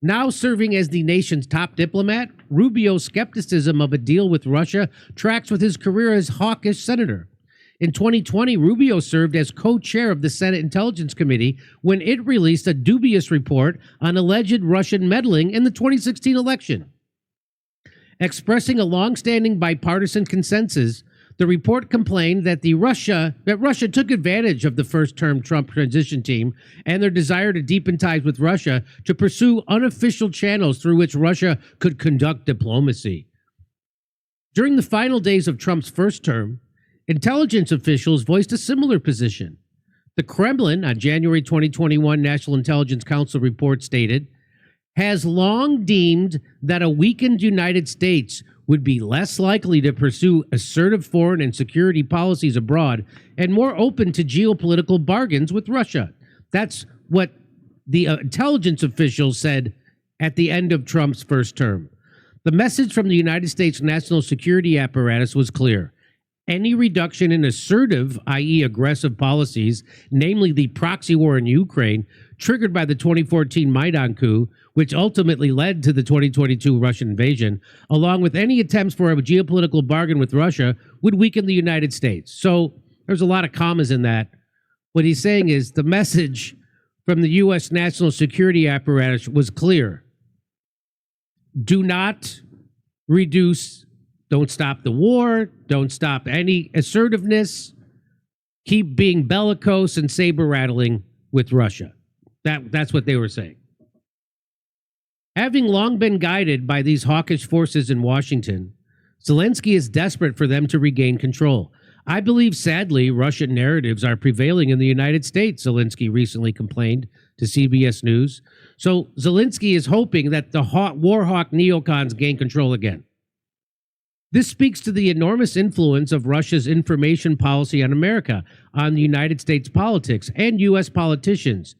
Now serving as the nation's top diplomat, Rubio's skepticism of a deal with Russia tracks with his career as hawkish senator. In 2020, Rubio served as co-chair of the Senate Intelligence Committee when it released a dubious report on alleged Russian meddling in the 2016 election. Expressing a long-standing bipartisan consensus, the report complained that Russia took advantage of the first-term Trump transition team and their desire to deepen ties with Russia to pursue unofficial channels through which Russia could conduct diplomacy. During the final days of Trump's first term, intelligence officials voiced a similar position. The Kremlin, on January 2021 National Intelligence Council report stated, has long deemed that a weakened United States would be less likely to pursue assertive foreign and security policies abroad and more open to geopolitical bargains with Russia. That's what the intelligence officials said at the end of Trump's first term. The message from the United States national security apparatus was clear. Any reduction in assertive, i.e. aggressive policies, namely the proxy war in Ukraine, triggered by the 2014 Maidan coup, which ultimately led to the 2022 Russian invasion, along with any attempts for a geopolitical bargain with Russia, would weaken the United States. So there's a lot of commas in that. What he's saying is the message from the U.S. national security apparatus was clear. Do not reduce, don't stop the war, don't stop any assertiveness, keep being bellicose and saber-rattling with Russia. That's what they were saying. Having long been guided by these hawkish forces in Washington, Zelensky is desperate for them to regain control. I believe, sadly, Russian narratives are prevailing in the United States, Zelensky recently complained to CBS News. So Zelensky is hoping that the war hawk neocons gain control again. This speaks to the enormous influence of Russia's information policy on America, on the United States politics, and U.S. politicians.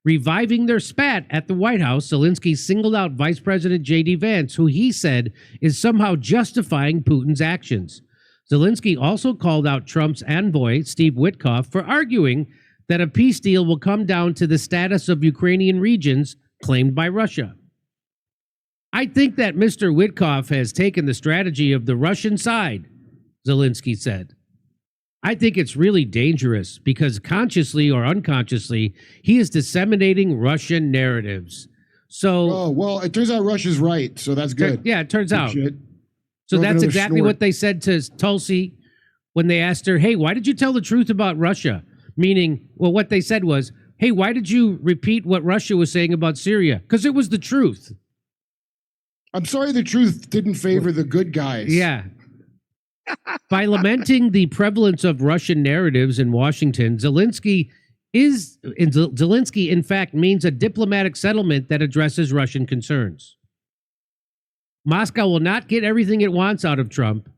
Reviving their spat at the White House, Zelensky singled out Vice President J.D. Vance, who he said is somehow justifying Putin's actions. Zelensky also called out Trump's envoy, Steve Witkoff, for arguing that a peace deal will come down to the status of Ukrainian regions claimed by Russia. I think that Mr. Witkoff has taken the strategy of the Russian side, Zelensky said. I think it's really dangerous because consciously or unconsciously, he is disseminating Russian narratives. So, oh, well, it turns out Russia's right, so that's good. Yeah, it turns out. Shit. So that's exactly what they said to Tulsi when they asked her, hey, why did you tell the truth about Russia? Meaning, well, what they said was, hey, why did you repeat what Russia was saying about Syria? Because it was the truth. I'm sorry the truth didn't favor the good guys. Yeah. By lamenting the prevalence of Russian narratives in Washington, Zelensky, in fact, means a diplomatic settlement that addresses Russian concerns. Moscow will not get everything it wants out of Trump,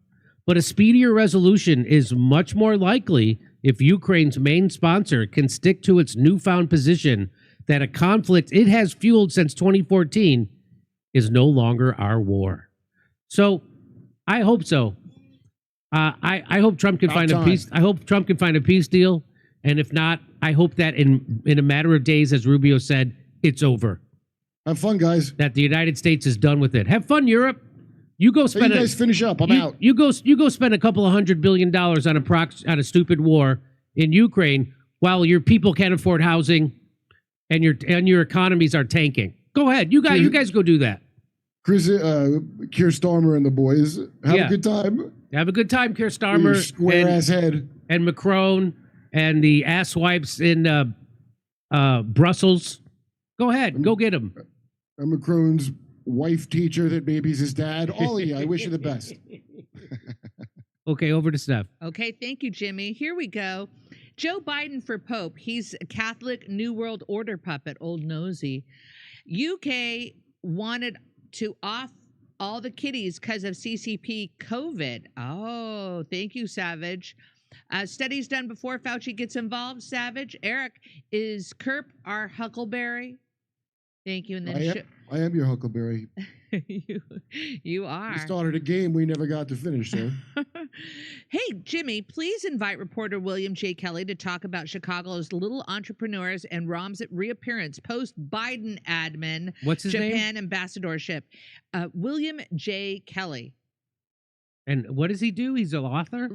but a speedier resolution is much more likely if Ukraine's main sponsor can stick to its newfound position that a conflict it has fueled since 2014 is no longer our war. So I hope so. I hope Trump can find a peace. I hope Trump can find a peace deal, and if not, I hope that in a matter of days, as Rubio said, it's over. Have fun, guys. That the United States is done with it. Have fun, Europe. You go spend. Hey, you guys finish up. I'm out. You go spend a couple of $100 billion on a stupid war in Ukraine while your people can't afford housing and your economies are tanking. Go ahead. You guys go do that. Keir Starmer and the boys have a good time. Have a good time, Keir Starmer. Square ass head. And Macron and the asswipes in Brussels. Go ahead. Go get them. And Macron's wife teacher that maybe is his dad. All of you, I wish you the best. Okay, over to Steph. Okay, thank you, Jimmy. Here we go. Joe Biden for Pope. He's a Catholic New World Order puppet, old nosy. UK wanted to off all the kiddies because of CCP COVID. Oh, thank you, Savage. Studies done before Fauci gets involved, Savage. Eric, is Kerp our Huckleberry? Thank you. And then I am your Huckleberry. you are. We started a game we never got to finish, sir. Hey, Jimmy, please invite reporter William J. Kelly to talk about Chicago's little entrepreneurs and Rom's reappearance post-Biden admin What's his name? Japan ambassadorship. William J. Kelly And what does he do? He's an author?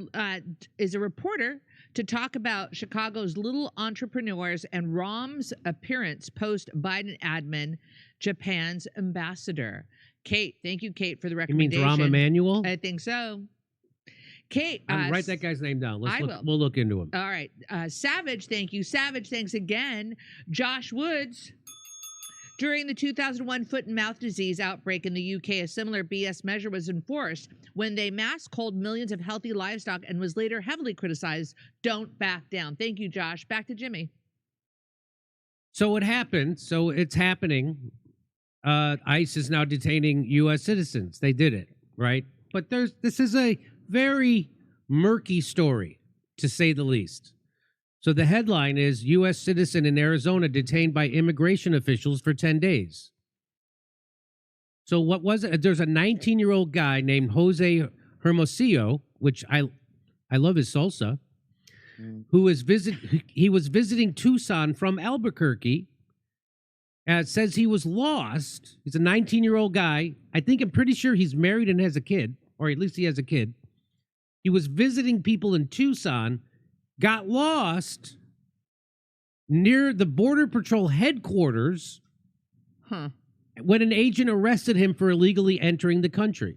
is a reporter to talk about Chicago's little entrepreneurs and Rom's appearance post-Biden admin Japan's ambassador. Kate, thank you, Kate, for the He recommendation. means Rahm Emanuel? I think so. Kate, Write that guy's name down. I will. We'll look into him. All right. Savage, thank you. Savage, thanks again. Josh Woods. During the 2001 foot and mouth disease outbreak in the UK, a similar BS measure was enforced when they mass culled millions of healthy livestock and was later heavily criticized. Don't back down. Thank you, Josh. Back to Jimmy. So it happened. So it's happening. ICE is now detaining U.S. citizens. They did it, right? But this is a very murky story, to say the least. So the headline is U.S. citizen in Arizona detained by immigration officials for 10 days. So what was it? There's a 19-year-old guy named Jose Hermosillo, which I love his salsa, who was visiting Tucson from Albuquerque. It says he was lost. He's a 19-year-old guy. I'm pretty sure he's married and has a kid, or at least he has a kid. He was visiting people in Tucson, got lost near the Border Patrol headquarters when an agent arrested him for illegally entering the country.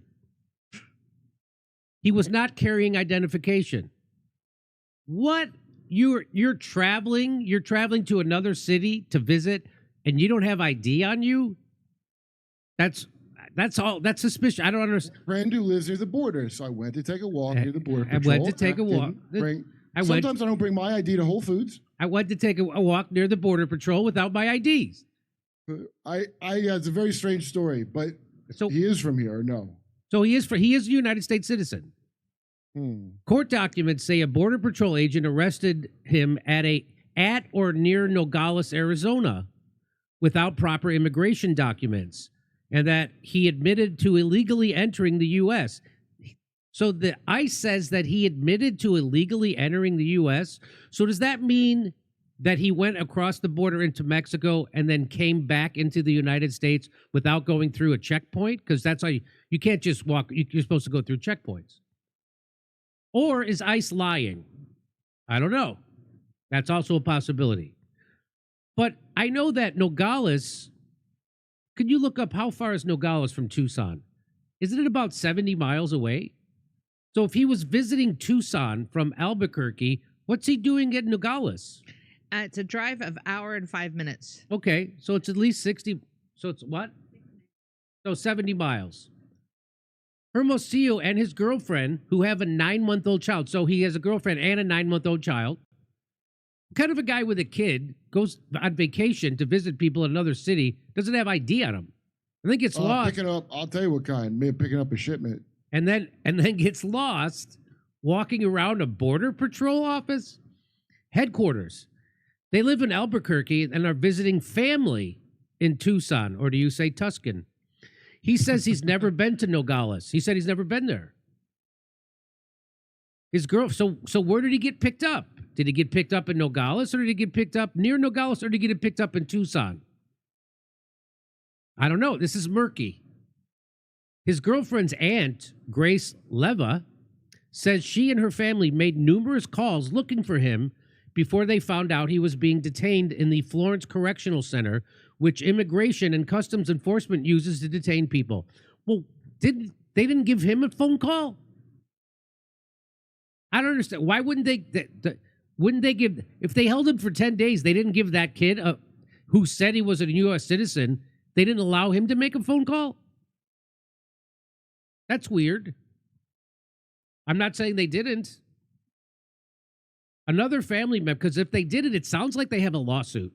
He was not carrying identification. What? You're traveling to another city to visit, and you don't have ID on you? That's suspicious. I don't understand. Friend who lives near the border, so I went to take a walk near the border patrol. I went to take a walk. Sometimes I don't bring my ID to Whole Foods. I went to take a walk near the Border Patrol without my IDs. It's a very strange story, but So he is from here, or no? So he is a United States citizen. Court documents say a Border Patrol agent arrested him at or near Nogales, Arizona, without proper immigration documents, and that he admitted to illegally entering the U.S. So the ICE says that he admitted to illegally entering the U.S. So does that mean that he went across the border into Mexico and then came back into the United States without going through a checkpoint? Because that's how you can't just walk. You're supposed to go through checkpoints. Or is ICE lying? I don't know. That's also a possibility. But I know that Nogales, could you look up how far is Nogales from Tucson? Isn't it about 70 miles away? So if he was visiting Tucson from Albuquerque, what's he doing at Nogales? It's a drive of hour and 5 minutes. Okay, so it's at least 60. So it's what? So 70 miles. Hermosillo and his girlfriend, who have a 9-month-old child. So he has a girlfriend and a 9-month-old child. Kind of a guy with a kid, goes on vacation to visit people in another city, doesn't have ID on him. I think it's lost. Picking up, I'll tell you what kind. Maybe picking up a shipment. And then gets lost walking around a Border Patrol office headquarters. They live in Albuquerque and are visiting family in Tucson, or do you say Tuscan? He says he's never been to Nogales. He said he's never been there. His girl. So where did he get picked up? Did he get picked up in Nogales, or did he get picked up near Nogales, or did he get picked up in Tucson? I don't know. This is murky. His girlfriend's aunt, Grace Leva, says she and her family made numerous calls looking for him before they found out he was being detained in the Florence Correctional Center, which Immigration and Customs Enforcement uses to detain people. Well, they didn't give him a phone call? I don't understand. Why wouldn't they give, if they held him for 10 days, they didn't give that kid who said he was a U.S. citizen, they didn't allow him to make a phone call? That's weird. I'm not saying they didn't. Another family member, because if they did it, it sounds like they have a lawsuit.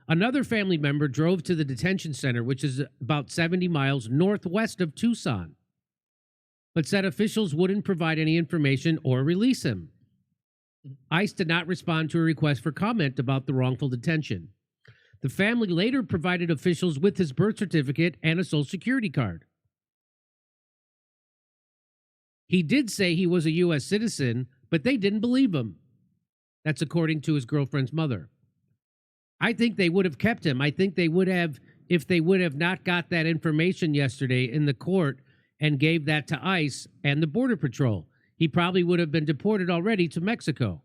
Another family member drove to the detention center, which is about 70 miles northwest of Tucson, but said officials wouldn't provide any information or release him. ICE did not respond to a request for comment about the wrongful detention. The family later provided officials with his birth certificate and a Social Security card. He did say he was a U.S. citizen, but they didn't believe him. That's according to his girlfriend's mother. I think they would have kept him. I think they would have, if they would have not got that information yesterday in the court and gave that to ICE and the Border Patrol. He probably would have been deported already to Mexico.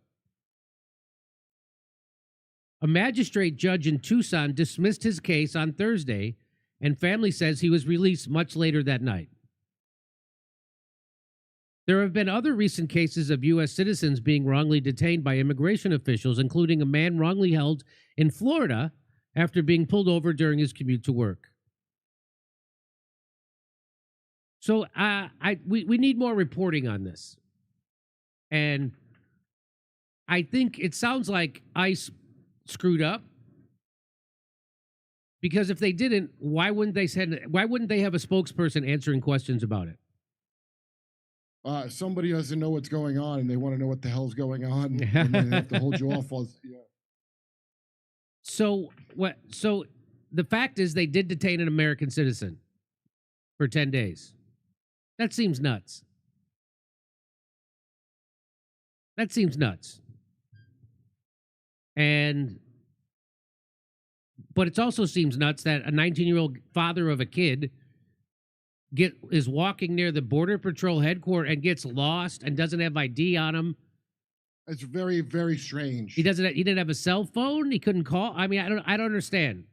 A magistrate judge in Tucson dismissed his case on Thursday, and family says he was released much later that night. There have been other recent cases of U.S. citizens being wrongly detained by immigration officials, including a man wrongly held in Florida after being pulled over during his commute to work. So we need more reporting on this. And I think it sounds like ICE screwed up. Because if they didn't, why wouldn't they have a spokesperson answering questions about it? Somebody doesn't know what's going on, and they want to know what the hell's going on, and they have to hold you off. Yeah. So what? So the fact is, they did detain an American citizen for 10 days. That seems nuts. That seems nuts. But it also seems nuts that a 19-year-old father of a kid is walking near the Border Patrol headquarters and gets lost and doesn't have ID on him. It's very, very strange. He didn't have a cell phone. He couldn't call. I mean, I don't understand.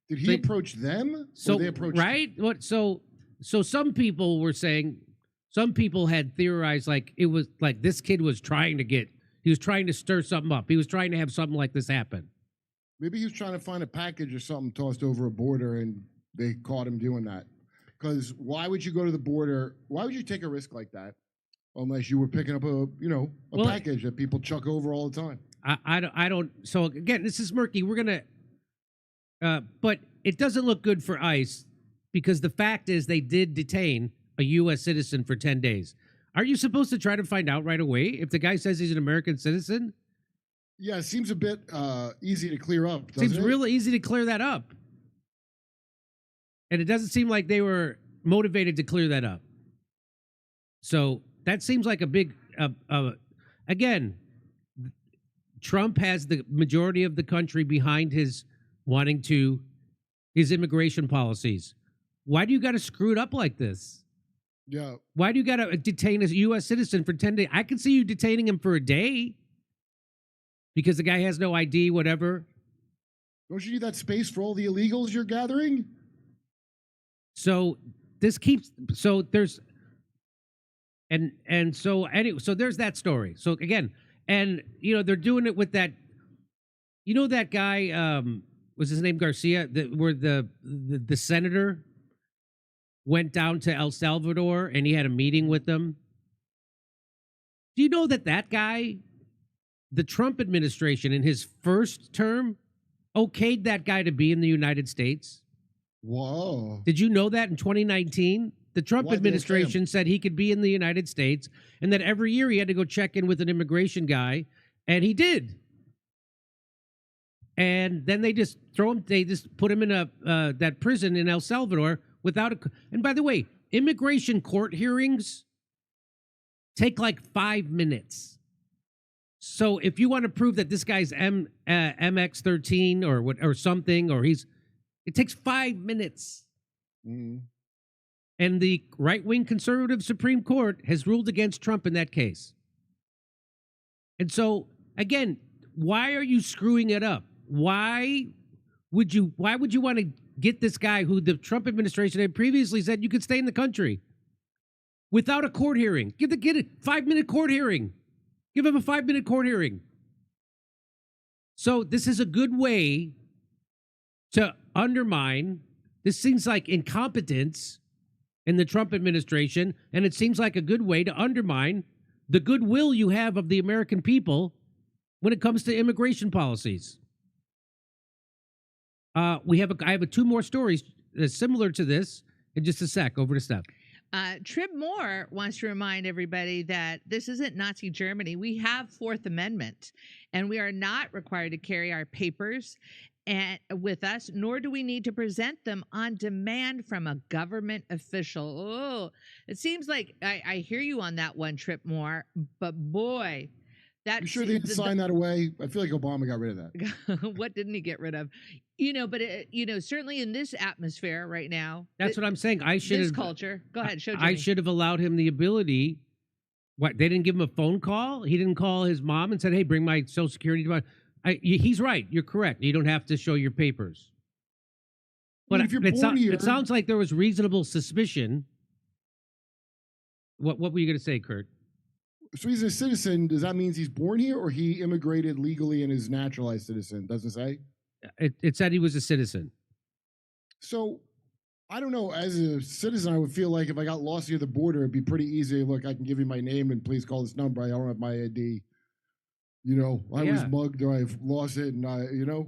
Did he approach them? So or they approached right? What? So some people were saying, some people had theorized like it was like this kid was trying to stir something up. He was trying to have something like this happen. Maybe he was trying to find a package or something tossed over a border, and they caught him doing that. Because why would you go to the border? Why would you take a risk like that, unless you were picking up a package that people chuck over all the time? I don't. So again, this is murky. We're gonna, but it doesn't look good for ICE because the fact is they did detain a U.S. citizen for 10 days. Are you supposed to try to find out right away if the guy says he's an American citizen? Yeah, it seems a bit easy to clear up. Seems real easy to clear that up. And it doesn't seem like they were motivated to clear that up. So that seems like a big, again, Trump has the majority of the country behind his immigration policies. Why do you got to screw it up like this? Yeah. Why do you got to detain a U.S. citizen for 10 days? I can see you detaining him for a day because the guy has no ID, whatever. Don't you need that space for all the illegals you're gathering? So there's so there's that story. So again, and they're doing it with that. You know that guy was his name Garcia, where the senator went down to El Salvador and he had a meeting with them. Do you know that guy, the Trump administration in his first term, okayed that guy to be in the United States? Whoa. Did you know that in 2019? The Trump administration said he could be in the United States and that every year he had to go check in with an immigration guy, and he did. And then they just put him in that prison in El Salvador and by the way, immigration court hearings take like 5 minutes. So if you want to prove that this guy's MX-13 or something, it takes 5 minutes. Mm-hmm. And the right-wing conservative Supreme Court has ruled against Trump in that case. And so, again, why are you screwing it up? Why would you want to get this guy who the Trump administration had previously said you could stay in the country without a court hearing? Get a 5-minute court hearing. Give him a 5-minute court hearing. So this is a good way to undermine. This seems like incompetence in the Trump administration, and it seems like a good way to undermine the goodwill you have of the American people when it comes to immigration policies. I have 2 more stories similar to this in just a sec. Over to Steph. Trib Moore wants to remind everybody that this isn't Nazi Germany. We have Fourth Amendment, and we are not required to carry our papers and with us, nor do we need to present them on demand from a government official. Oh, it seems like I hear you on that one, Trip Moore, but boy, that's You sure they didn't sign that away? I feel like Obama got rid of that. what didn't he get rid of? But certainly in this atmosphere right now, That's what I'm saying. I should this have culture. Go ahead, show Jimmy. I should have allowed him the ability. What, they didn't give him a phone call? He didn't call his mom and said, "Hey, bring my Social Security." He's right. You're correct. You don't have to show your papers. But if you're born here, it sounds like there was reasonable suspicion. What were you going to say, Kurt? so he's a citizen. Does that mean he's born here, or he immigrated legally and is naturalized citizen? Doesn't say. It said he was a citizen. So I don't know. As a citizen, I would feel like if I got lost near the border, it'd be pretty easy. Look, I can give you my name and please call this number. I don't have my ID. I was mugged or I've lost it, and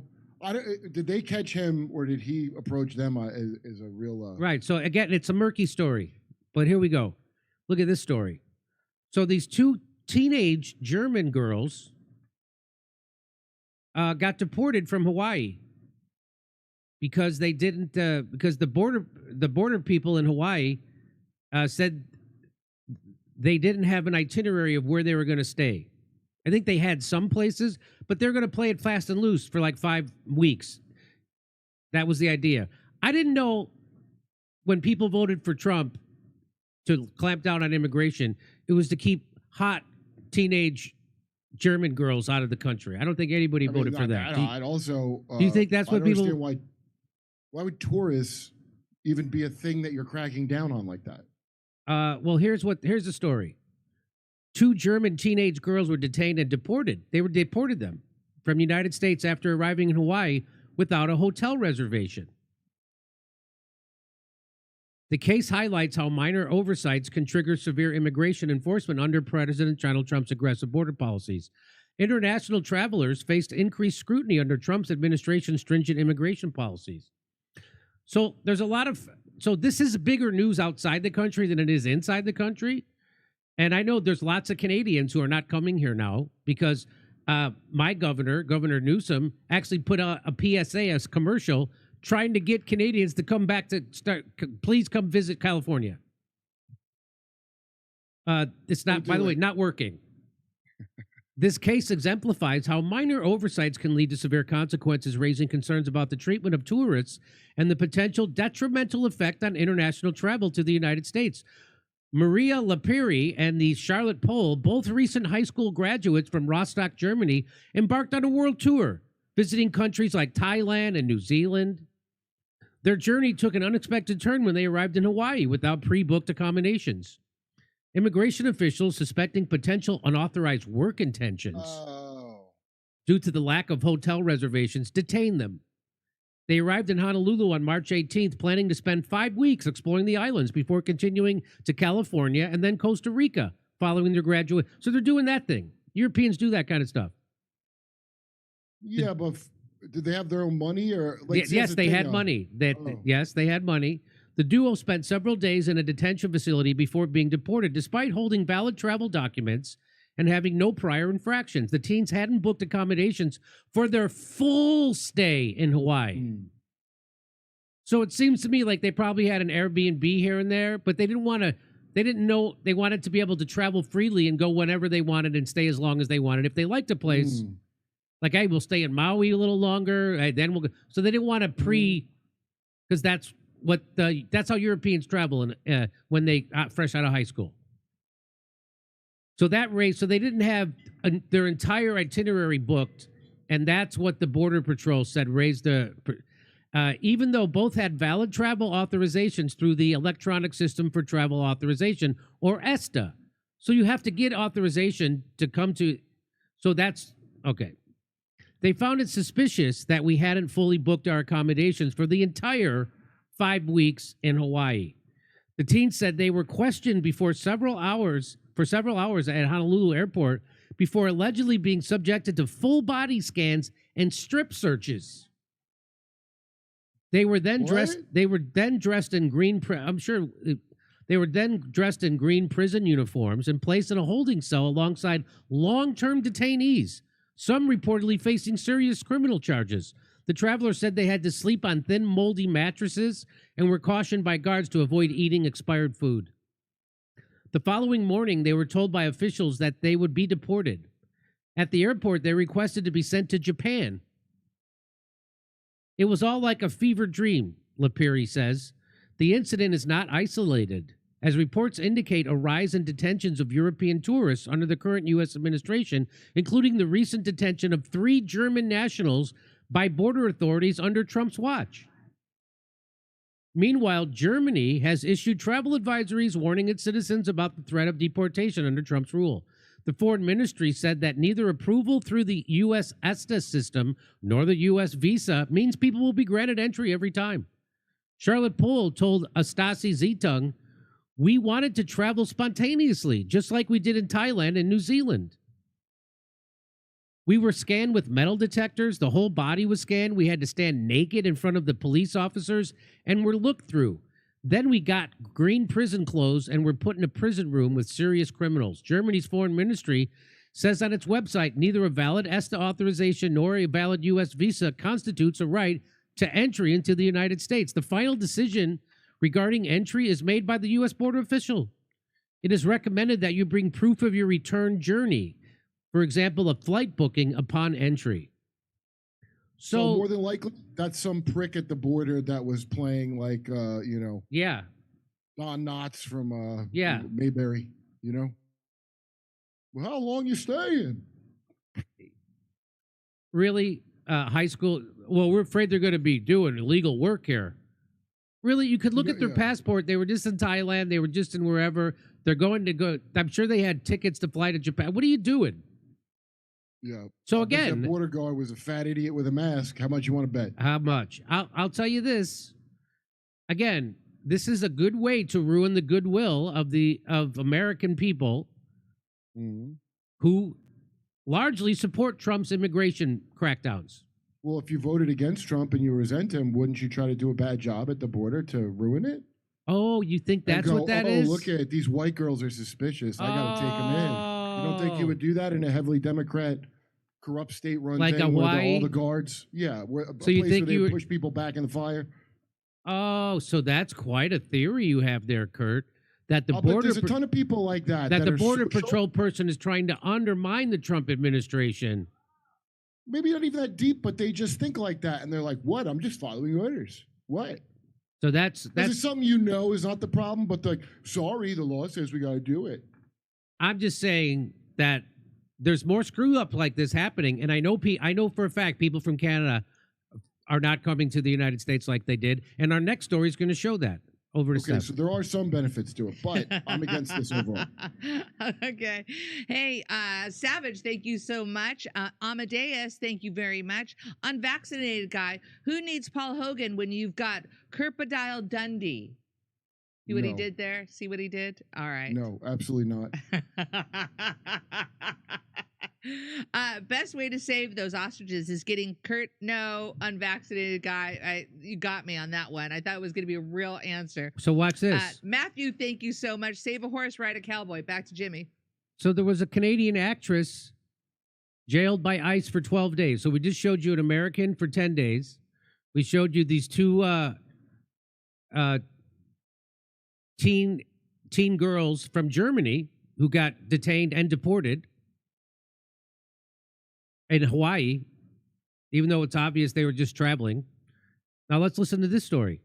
did they catch him or did he approach them as a real? Right. So again, it's a murky story, but here we go. Look at this story. So these two teenage German girls got deported from Hawaii because they didn't because the border people in Hawaii said they didn't have an itinerary of where they were going to stay. I think they had some places, but they're going to play it fast and loose for like 5 weeks. That was the idea. I didn't know when people voted for Trump to clamp down on immigration, it was to keep hot teenage German girls out of the country. I don't think anybody voted for that. I'd also. Do you think that's what people? Why would tourists even be a thing that you're cracking down on like that? Well, here's the story. 2 German teenage girls were detained and deported. They deported them from the United States after arriving in Hawaii without a hotel reservation. The case highlights how minor oversights can trigger severe immigration enforcement under President Donald Trump's aggressive border policies. International travelers faced increased scrutiny under Trump's administration's stringent immigration policies. So this is bigger news outside the country than it is inside the country. And I know there's lots of Canadians who are not coming here now because my Governor Newsom, actually put a PSA as commercial trying to get Canadians to come back please come visit California. It's not, by the way, not working. This case exemplifies how minor oversights can lead to severe consequences, raising concerns about the treatment of tourists and the potential detrimental effect on international travel to the United States. Maria Lapiri and the Charlotte Pohl, both recent high school graduates from Rostock, Germany, embarked on a world tour, visiting countries like Thailand and New Zealand. Their journey took an unexpected turn when they arrived in Hawaii without pre-booked accommodations. Immigration officials suspecting potential unauthorized work intentions due to the lack of hotel reservations detained them. They arrived in Honolulu on March 18th, planning to spend 5 weeks exploring the islands before continuing to California and then Costa Rica following their graduate. So they're doing that thing. Europeans do that kind of stuff. Yeah, but did they have their own money or? Yes, they had money. Yes, they had money. The duo spent several days in a detention facility before being deported, despite holding valid travel documents and having no prior infractions. The teens hadn't booked accommodations for their full stay in Hawaii. So it seems to me like they probably had an Airbnb here and there, but they didn't know they wanted to be able to travel freely and go whenever they wanted and stay as long as they wanted. If they liked a place, like, hey, we'll stay in Maui a little longer, then we'll go. So they didn't want to because that's how Europeans travel when they fresh out of high school. So they didn't have their entire itinerary booked, and that's what the Border Patrol said raised even though both had valid travel authorizations through the Electronic System for Travel Authorization, or ESTA. So you have to get authorization to come to, so that's, okay. They found it suspicious that we hadn't fully booked our accommodations for the entire 5 weeks in Hawaii. The teens said they were questioned for several hours at Honolulu Airport before allegedly being subjected to full body scans and strip searches. They were then dressed in green prison uniforms and placed in a holding cell alongside long-term detainees, some reportedly facing serious criminal charges. The travelers said they had to sleep on thin, moldy mattresses and were cautioned by guards to avoid eating expired food. The following morning, they were told by officials that they would be deported. At the airport, they requested to be sent to Japan. It was all like a fever dream, Lapiri says. The incident is not isolated, as reports indicate a rise in detentions of European tourists under the current U.S. administration, including the recent detention of 3 German nationals by border authorities under Trump's watch. Meanwhile, Germany has issued travel advisories warning its citizens about the threat of deportation under Trump's rule. The foreign ministry said that neither approval through the U.S. ESTA system nor the U.S. visa means people will be granted entry every time. Charlotte Pohl told Astasi Zeitung, "We wanted to travel spontaneously, just like we did in Thailand and New Zealand. We were scanned with metal detectors. The whole body was scanned. We had to stand naked in front of the police officers and were looked through. Then we got green prison clothes and were put in a prison room with serious criminals." Germany's foreign ministry says on its website, neither a valid ESTA authorization nor a valid U.S. visa constitutes a right to entry into the United States. The final decision regarding entry is made by the U.S. border official. It is recommended that you bring proof of your return journey, for example, a flight booking upon entry. So more than likely, that's some prick at the border that was playing like, yeah, Don Knotts from Yeah. Mayberry, Well, how long you staying? Really, high school, well, we're afraid they're going to be doing illegal work here. Really, you could look at their passport. They were just in Thailand. They were just in wherever. They're going to go. I'm sure they had tickets to fly to Japan. What are you doing? Yeah. So I bet again, that border guard was a fat idiot with a mask. How much you want to bet? how much? I'll tell you this. Again, this is a good way to ruin the goodwill of American people who largely support Trump's immigration crackdowns. Well, if you voted against Trump and you resent him, wouldn't you try to do a bad job at the border to ruin it? Oh, you think that's what that is? Look at it. These white girls are suspicious. I got to take them in. You don't think you would do that in a heavily Democrat, corrupt state-run like thing Hawaii? where all the guards, So you think where you they push people back in the fire? Oh, so that's quite a theory you have there, Kurt. That the But border there's a ton of people like that. that the are border so- patrol person is trying to undermine the Trump administration. Maybe not even that deep, but they just think like that, and they're like, "What? I'm just following orders. What?" So that's Is it something is not the problem, but like, sorry, the law says we got to do it. I'm just saying that there's more screw up like this happening, and I know for a fact people from Canada are not coming to the United States like they did, and our next story is going to show that. Over to Okay, Steph. so there are some benefits to it, but I'm against this overall. Okay. Hey, Savage, thank you so much. Amadeus, thank you very much. Unvaccinated guy, who needs Paul Hogan when you've got Kerpadile Dundee? See what he No. did there? See what he did? All right. No, absolutely not. Best way to save those ostriches is getting unvaccinated guy. You got me on that one. I thought it was going to be a real answer. So watch this. Matthew, thank you so much. Save a horse, ride a cowboy. Back to Jimmy. So there was a Canadian actress jailed by ICE for 12 days. So we just showed you an American for 10 days. We showed you these two teen girls from Germany who got detained and deported in Hawaii, even though it's obvious they were just traveling. Now let's listen to this story.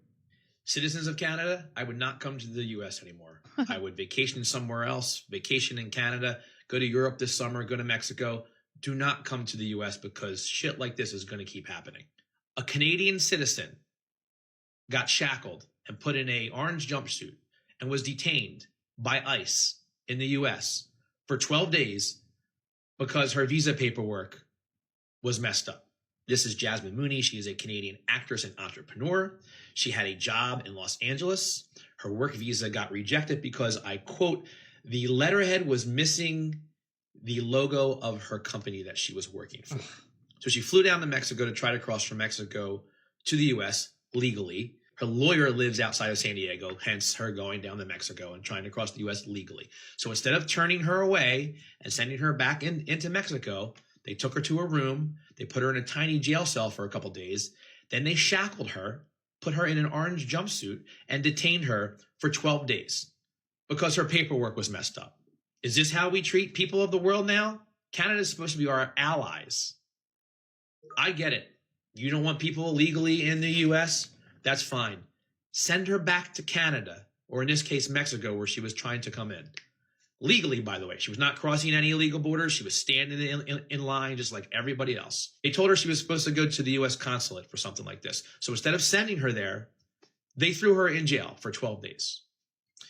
Citizens of Canada, I would not come to the U.S. anymore. I would vacation somewhere else, vacation in Canada, go to Europe this summer, go to Mexico. Do not come to the U.S. because shit like this is going to keep happening. A Canadian citizen got shackled and put in an orange jumpsuit and was detained by ICE in the U.S. for 12 days because her visa paperwork was messed up. This is Jasmine Mooney. She is a Canadian actress and entrepreneur. She had a job in Los Angeles. Her work visa got rejected because, I quote, the letterhead was missing the logo of her company that she was working for. So she flew down to Mexico to try to cross from Mexico to the U.S. legally. Her lawyer lives outside of San Diego, hence her going down to Mexico and trying to cross the U.S. legally. So instead of turning her away and sending her back into Mexico, they took her to a room. They put her in a tiny jail cell for a couple days. Then they shackled her, put her in an orange jumpsuit, and detained her for 12 days because her paperwork was messed up. Is this how we treat people of the world now? Canada is supposed to be our allies. I get it. You don't want people illegally in the U.S.? That's fine. Send her back to Canada, or in this case, Mexico, where she was trying to come in. Legally, by the way. She was not crossing any illegal borders. She was standing in line just like everybody else. They told her she was supposed to go to the U.S. consulate for something like this. So instead of sending her there, they threw her in jail for 12 days.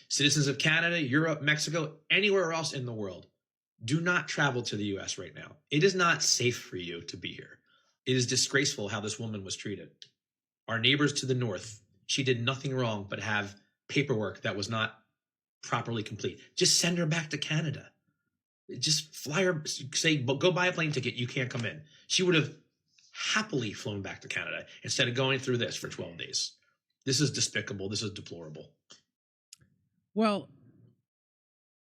Citizens of Canada, Europe, Mexico, anywhere else in the world, do not travel to the U.S. right now. It is not safe for you to be here. It is disgraceful how this woman was treated. Our neighbors to the north, she did nothing wrong but have paperwork that was not properly complete. Just send her back to Canada. Just fly her, say, go buy a plane ticket. You can't come in. She would have happily flown back to Canada instead of going through this for 12 days. This is despicable. This is deplorable. Well,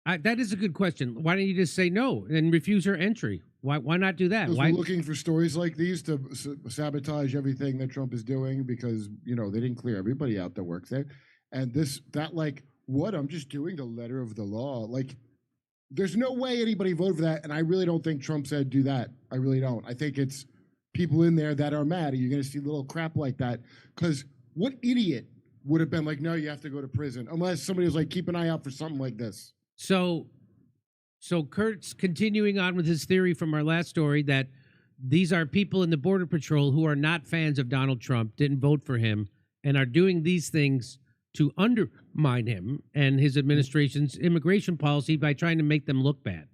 that is a good question. Why don't you just say no and refuse her entry? Why not do that? Because Why? we're looking for stories like these to sabotage everything that Trump is doing because, you know, they didn't clear everybody out that works there. And what? I'm just doing the letter of the law. Like, there's no way anybody voted for that. And I really don't think Trump said do that. I really don't. I think it's people in there that are mad. And you're going to see little crap like that. Because what idiot would have been like, no, you have to go to prison? Unless somebody was like, keep an eye out for something like this. So Kurt's continuing on with his theory from our last story that these are people in the Border Patrol who are not fans of Donald Trump, didn't vote for him, and are doing these things to undermine him and his administration's immigration policy by trying to make them look bad.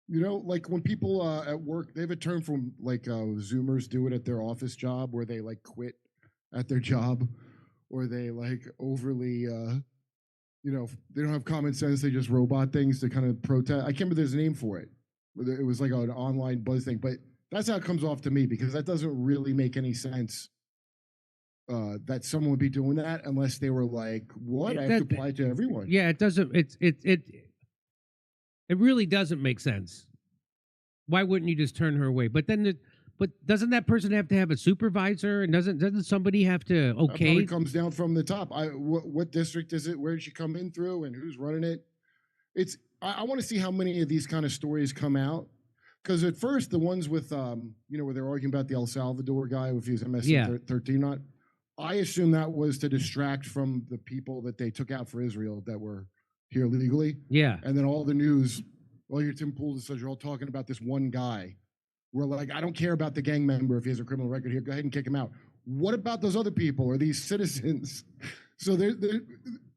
You know, like when people at work, they have a term from like Zoomers do it at their office job where they like quit at their job or they like overly, you know, they don't have common sense. They just robot things to kind of protest. I can't remember there's a name for it. It was like an online buzz thing, but that's how it comes off to me because that doesn't really make any sense. That someone would be doing that unless they were like, "What? I have to apply to everyone." Yeah, it doesn't. It really doesn't make sense. Why wouldn't you just turn her away? But then, but doesn't that person have to have a supervisor? And doesn't somebody have to okay? It comes down from the top. What district is it? Where did she come in through? And who's running it? I want to see how many of these kind of stories come out. Because at first, the ones with you know, where they're arguing about the El Salvador guy if he's MS-13 not. I assume that was to distract from the people that they took out for Israel that were here legally. Yeah. And then all the news, all your Tim Pool says you're all talking about this one guy. We're like, I don't care about the gang member if he has a criminal record here. Go ahead and kick him out. What about those other people or these citizens? So they're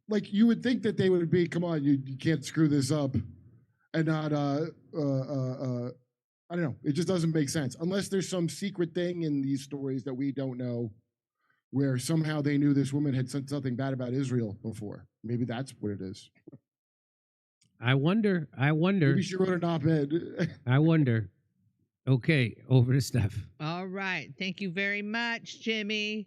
like, you would think that they would be, come on, you can't screw this up and not, I don't know. It just doesn't make sense unless there's some secret thing in these stories that we don't know, where somehow they knew this woman had said something bad about Israel before. Maybe that's what it is. I wonder. Maybe she wrote an op-ed. I wonder. Okay, over to Steph. All right. Thank you very much, Jimmy.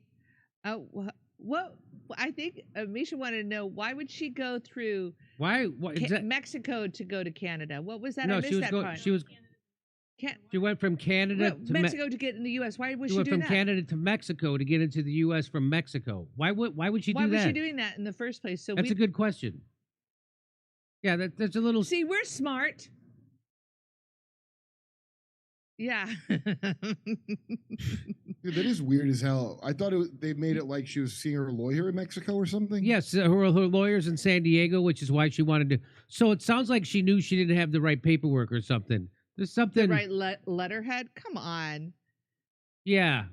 What I think Misha wanted to know, why would she go through Mexico to go to Canada? What was that? No, I missed that part. She went from Canada to Mexico to get in the U.S. Why was she went doing from that? Canada to Mexico to get into the U.S. from Mexico. Why would she do that? Why was she doing that in the first place? So that's a good question. Yeah, that's a little. See, we're smart. Yeah. Dude, that is weird as hell. I thought they made it like she was seeing her lawyer in Mexico or something. Yes, her lawyer's in San Diego, which is why she wanted to. So it sounds like she knew she didn't have the right paperwork or something. There's something. The right letterhead? Come on. Yeah.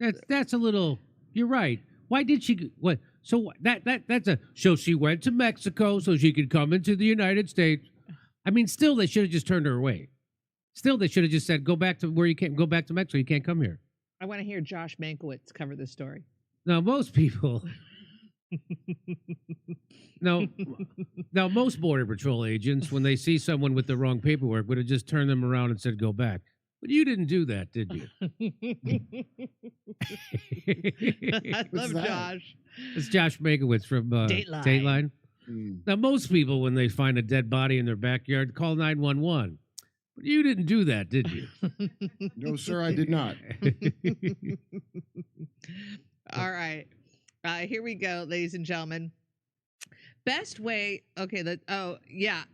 That's a little. You're right. Why did she? What? So that's a. So she went to Mexico so she could come into the United States. I mean, still, they should have just turned her away. Still, they should have just said, go back to where you can't go back to Mexico. You can't come here. I want to hear Josh Mankiewicz cover this story. Now, most people. No, most Border Patrol agents, when they see someone with the wrong paperwork, would have just turned them around and said, go back. But you didn't do that, did you? I love Josh. It's Josh Mankiewicz from Dateline. Now, most people, when they find a dead body in their backyard, call 911. But you didn't do that, did you? No, sir, I did not. All right. Here we go, ladies and gentlemen. Best way. Okay.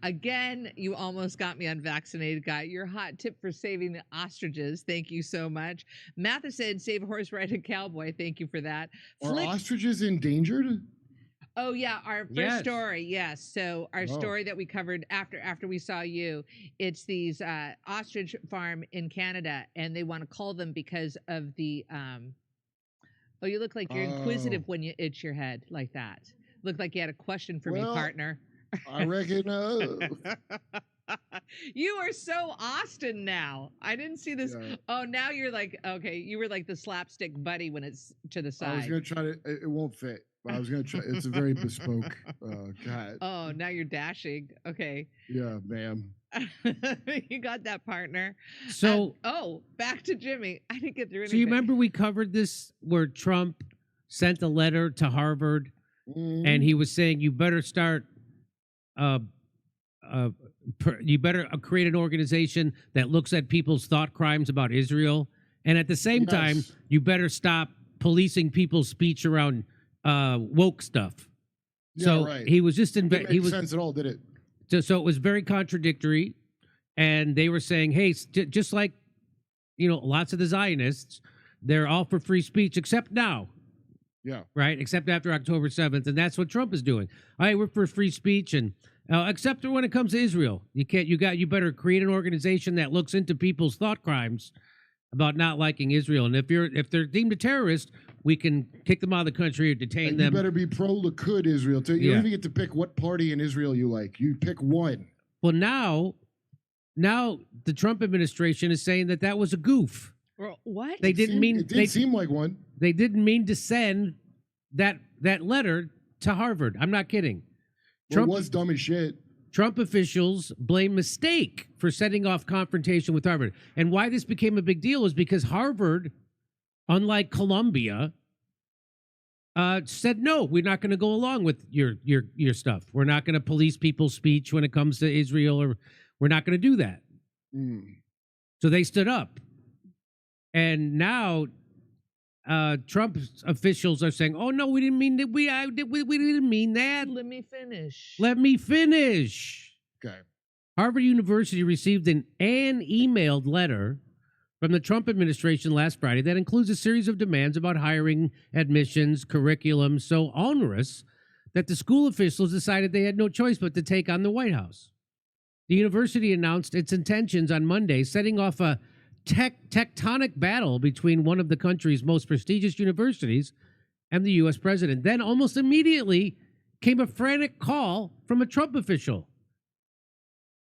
Again, you almost got me unvaccinated, guy. Your hot tip for saving the ostriches. Thank you so much. Matheson, save a horse, ride a cowboy. Thank you for that. Are ostriches endangered? Oh yeah, our first Yes. story. Yes. So our story that we covered after we saw you, it's these ostrich farm in Canada, and they want to call them because of the Oh, you look like you're inquisitive when you itch your head like that. Look like you had a question for me, partner. I reckon. You are so Austin now. I didn't see this. Yeah. Oh, now you're like, okay, you were like the slapstick buddy when it's to the side. I was gonna try to. It won't fit, but I was gonna try. It's a very bespoke cat. Oh, now you're dashing. Okay. Yeah, ma'am. You got that, partner. So, Back to Jimmy. I didn't get through anything. so you remember we covered this where Trump sent a letter to Harvard, and he was saying you better start, you better create an organization that looks at people's thought crimes about Israel, and at the same time, you better stop policing people's speech around woke stuff. Yeah, So right. he was just Didn't make sense at all, did it? So it was very contradictory, and they were saying, "Hey, just like lots of the Zionists, they're all for free speech except now, Yeah. right? Except after October 7th, and that's what Trump is doing. All right, we're for free speech, and except when it comes to Israel, you can't. You better create an organization that looks into people's thought crimes about not liking Israel, and if they're deemed a terrorist, we can kick them out of the country or detain And them. you better be pro-Likud Israel too. You don't even get to pick what party in Israel you like. You pick one. Well, now the Trump administration is saying that was a goof. What? They didn't mean It did seem like one. they didn't mean to send that letter to Harvard. I'm not kidding. Well, it was dumb as shit. Trump officials blame mistake for setting off confrontation with Harvard. And why this became a big deal is because Harvard, unlike Columbia, said no, we're not going to go along with your stuff. We're not going to police people's speech when it comes to Israel, or we're not going to do that. So they stood up. And now Trump officials are saying, "Oh no, we didn't mean that. We didn't mean that." Let me finish. Let me finish. Okay. Harvard University received an emailed letter from the Trump administration last Friday that includes a series of demands about hiring, admissions, curriculum so onerous that the school officials decided they had no choice but to take on the White House. The university announced its intentions on Monday, setting off a tectonic battle between one of the country's most prestigious universities and the U.S. president. Then almost immediately came a frantic call from a Trump official.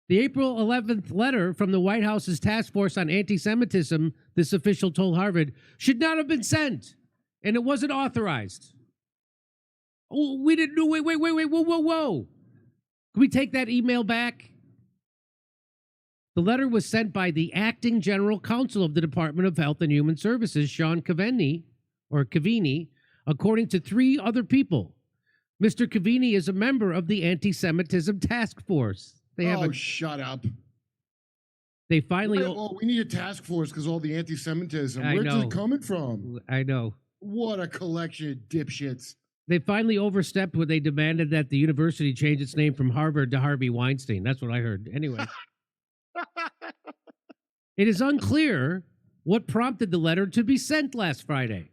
The April 11th letter from the White House's task force on anti-Semitism, this official told Harvard, should not have been sent, and it wasn't authorized. Oh, we didn't know. Wait, whoa. Can we take that email back? The letter was sent by the acting general counsel of the Department of Health and Human Services, Sean Cavini, according to 3 other people. Mr. Cavini is a member of the anti-Semitism task force. Shut up. They finally. We need a task force because all the anti-Semitism. Where's it coming from? I know. What a collection of dipshits. They finally overstepped when they demanded that the university change its name from Harvard to Harvey Weinstein. That's what I heard. Anyway. It is unclear what prompted the letter to be sent last Friday.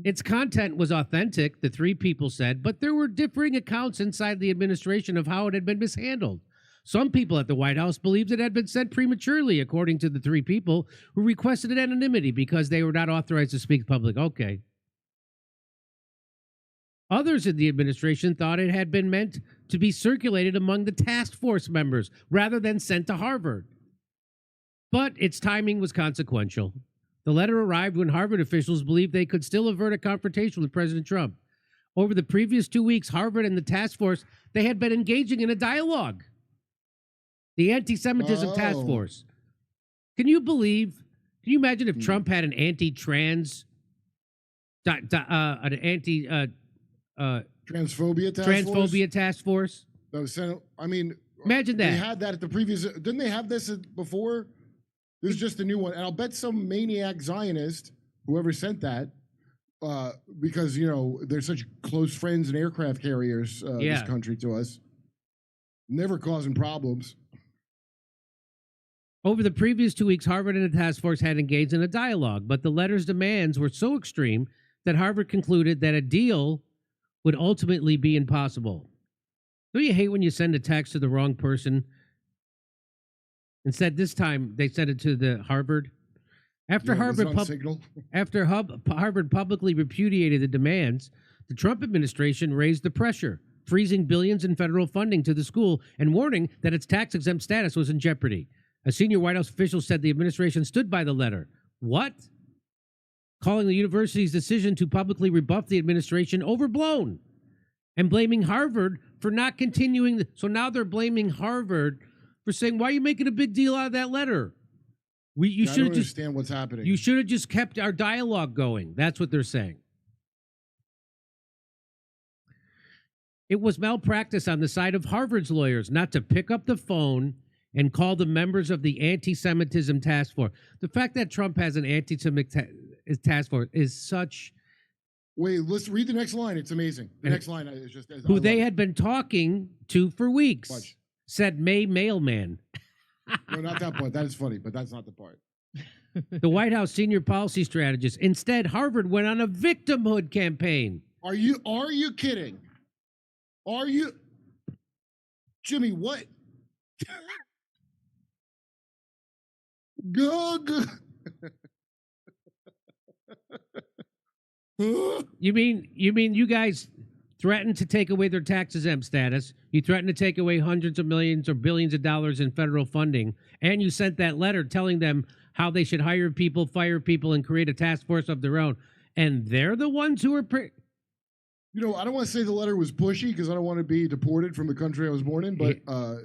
Its content was authentic, the 3 people said, but there were differing accounts inside the administration of how it had been mishandled. Some people at the White House believed it had been sent prematurely, according to the 3 people who requested anonymity because they were not authorized to speak public. Okay. Others in the administration thought it had been meant to be circulated among the task force members rather than sent to Harvard. But its timing was consequential. The letter arrived when Harvard officials believed they could still avert a confrontation with President Trump. Over the previous 2 weeks, Harvard and the task force, they had been engaging in a dialogue. The anti-Semitism task force. Can you imagine if Trump had an anti-trans, an anti- transphobia task force? task force? No, I mean, Imagine They that. had that at the previous. Didn't they have this before? This is just a new one, and I'll bet some maniac Zionist, whoever sent that, because they're such close friends and aircraft carriers, Yeah. this country to us, never causing problems. Over the previous 2 weeks, Harvard and the task force had engaged in a dialogue, but the letter's demands were so extreme that Harvard concluded that a deal would ultimately be impossible. Don't you hate when you send a text to the wrong person? Instead, this time they sent it to the Harvard. After Yeah, was it Harvard on Signal? After Harvard publicly repudiated the demands, the Trump administration raised the pressure, freezing billions in federal funding to the school and warning that its tax-exempt status was in jeopardy. A senior White House official said the administration stood by the letter. What? Calling the university's decision to publicly rebuff the administration overblown and blaming Harvard for not continuing. So now they're blaming Harvard for saying, why are you making a big deal out of that letter? You I should don't have just understand what's happening. You should have just kept our dialogue going. That's what they're saying. It was malpractice on the side of Harvard's lawyers not to pick up the phone and call the members of the anti-Semitism task force. The fact that Trump has an anti-Semitic task force is such... Wait, let's read the next line. It's amazing. The next line is just... Who they had been talking to for weeks. Watch. Said May mailman. No, not that part. That is funny, but that's not the part. The White House senior policy strategist. Instead, Harvard went on a victimhood campaign. Are you kidding? Are you... Jimmy, what? Go. You mean you guys threatened to take away their tax-exempt status, you threatened to take away hundreds of millions or billions of dollars in federal funding, and you sent that letter telling them how they should hire people, fire people, and create a task force of their own, and they're the ones who are... I don't want to say the letter was pushy because I don't want to be deported from the country I was born in, but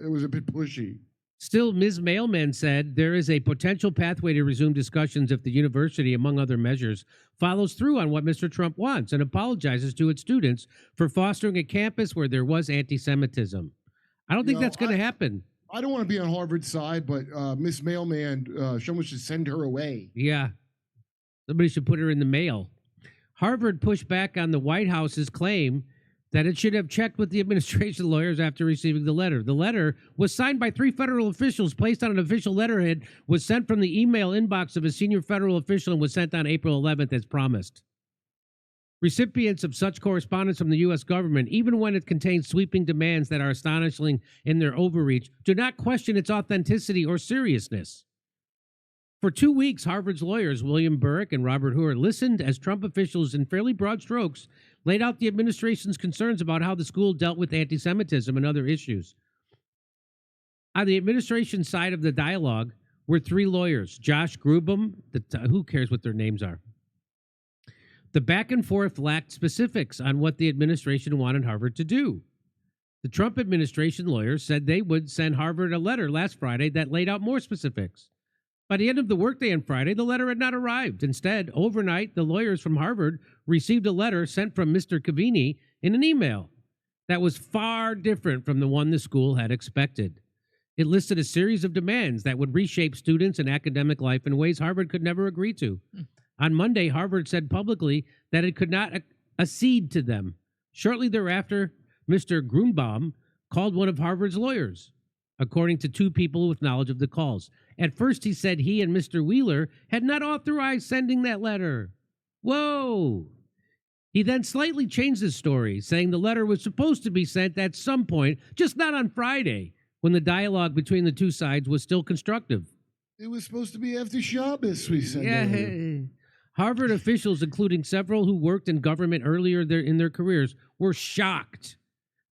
it was a bit pushy. Still, Ms. Mailman said there is a potential pathway to resume discussions if the university, among other measures, follows through on what Mr. Trump wants and apologizes to its students for fostering a campus where there was anti-Semitism. I don't think that's going to happen. I don't want to be on Harvard's side, but Miss Mailman, someone should send her away. Yeah. Somebody should put her in the mail. Harvard pushed back on the White House's claim that it should have checked with the administration lawyers after receiving the letter. The letter was signed by 3 federal officials, placed on an official letterhead, was sent from the email inbox of a senior federal official, and was sent on April 11th as promised. Recipients of such correspondence from the U.S. government, even when it contains sweeping demands that are astonishing in their overreach, do not question its authenticity or seriousness. For 2 weeks, Harvard's lawyers, William Burrick and Robert Hoover, listened as Trump officials, in fairly broad strokes, laid out the administration's concerns about how the school dealt with anti-Semitism and other issues. On the administration side of the dialogue were 3 lawyers, Josh Grubem, who cares what their names are? The back and forth lacked specifics on what the administration wanted Harvard to do. The Trump administration lawyers said they would send Harvard a letter last Friday that laid out more specifics. By the end of the workday on Friday, the letter had not arrived. Instead, overnight, the lawyers from Harvard received a letter sent from Mr. Cavini in an email that was far different from the one the school had expected. It listed a series of demands that would reshape students and academic life in ways Harvard could never agree to. On Monday, Harvard said publicly that it could not accede to them. Shortly thereafter, Mr. Grunbaum called one of Harvard's lawyers, according to 2 people with knowledge of the calls. At first, he said he and Mr. Wheeler had not authorized sending that letter. Whoa! He then slightly changed his story, saying the letter was supposed to be sent at some point, just not on Friday, when the dialogue between the 2 sides was still constructive. It was supposed to be after Shabbos, we said. Yeah. Harvard officials, including several who worked in government earlier in their careers, were shocked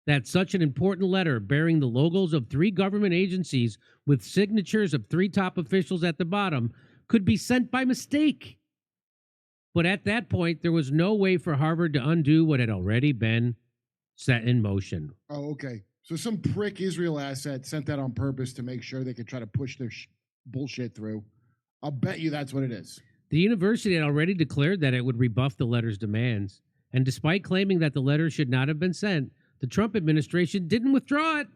that such an important letter bearing the logos of 3 government agencies with signatures of 3 top officials at the bottom could be sent by mistake. But at that point, there was no way for Harvard to undo what had already been set in motion. Oh, okay. So some prick Israel asset sent that on purpose to make sure they could try to push their bullshit through. I'll bet you that's what it is. The university had already declared that it would rebuff the letter's demands, and despite claiming that the letter should not have been sent, the Trump administration didn't withdraw it.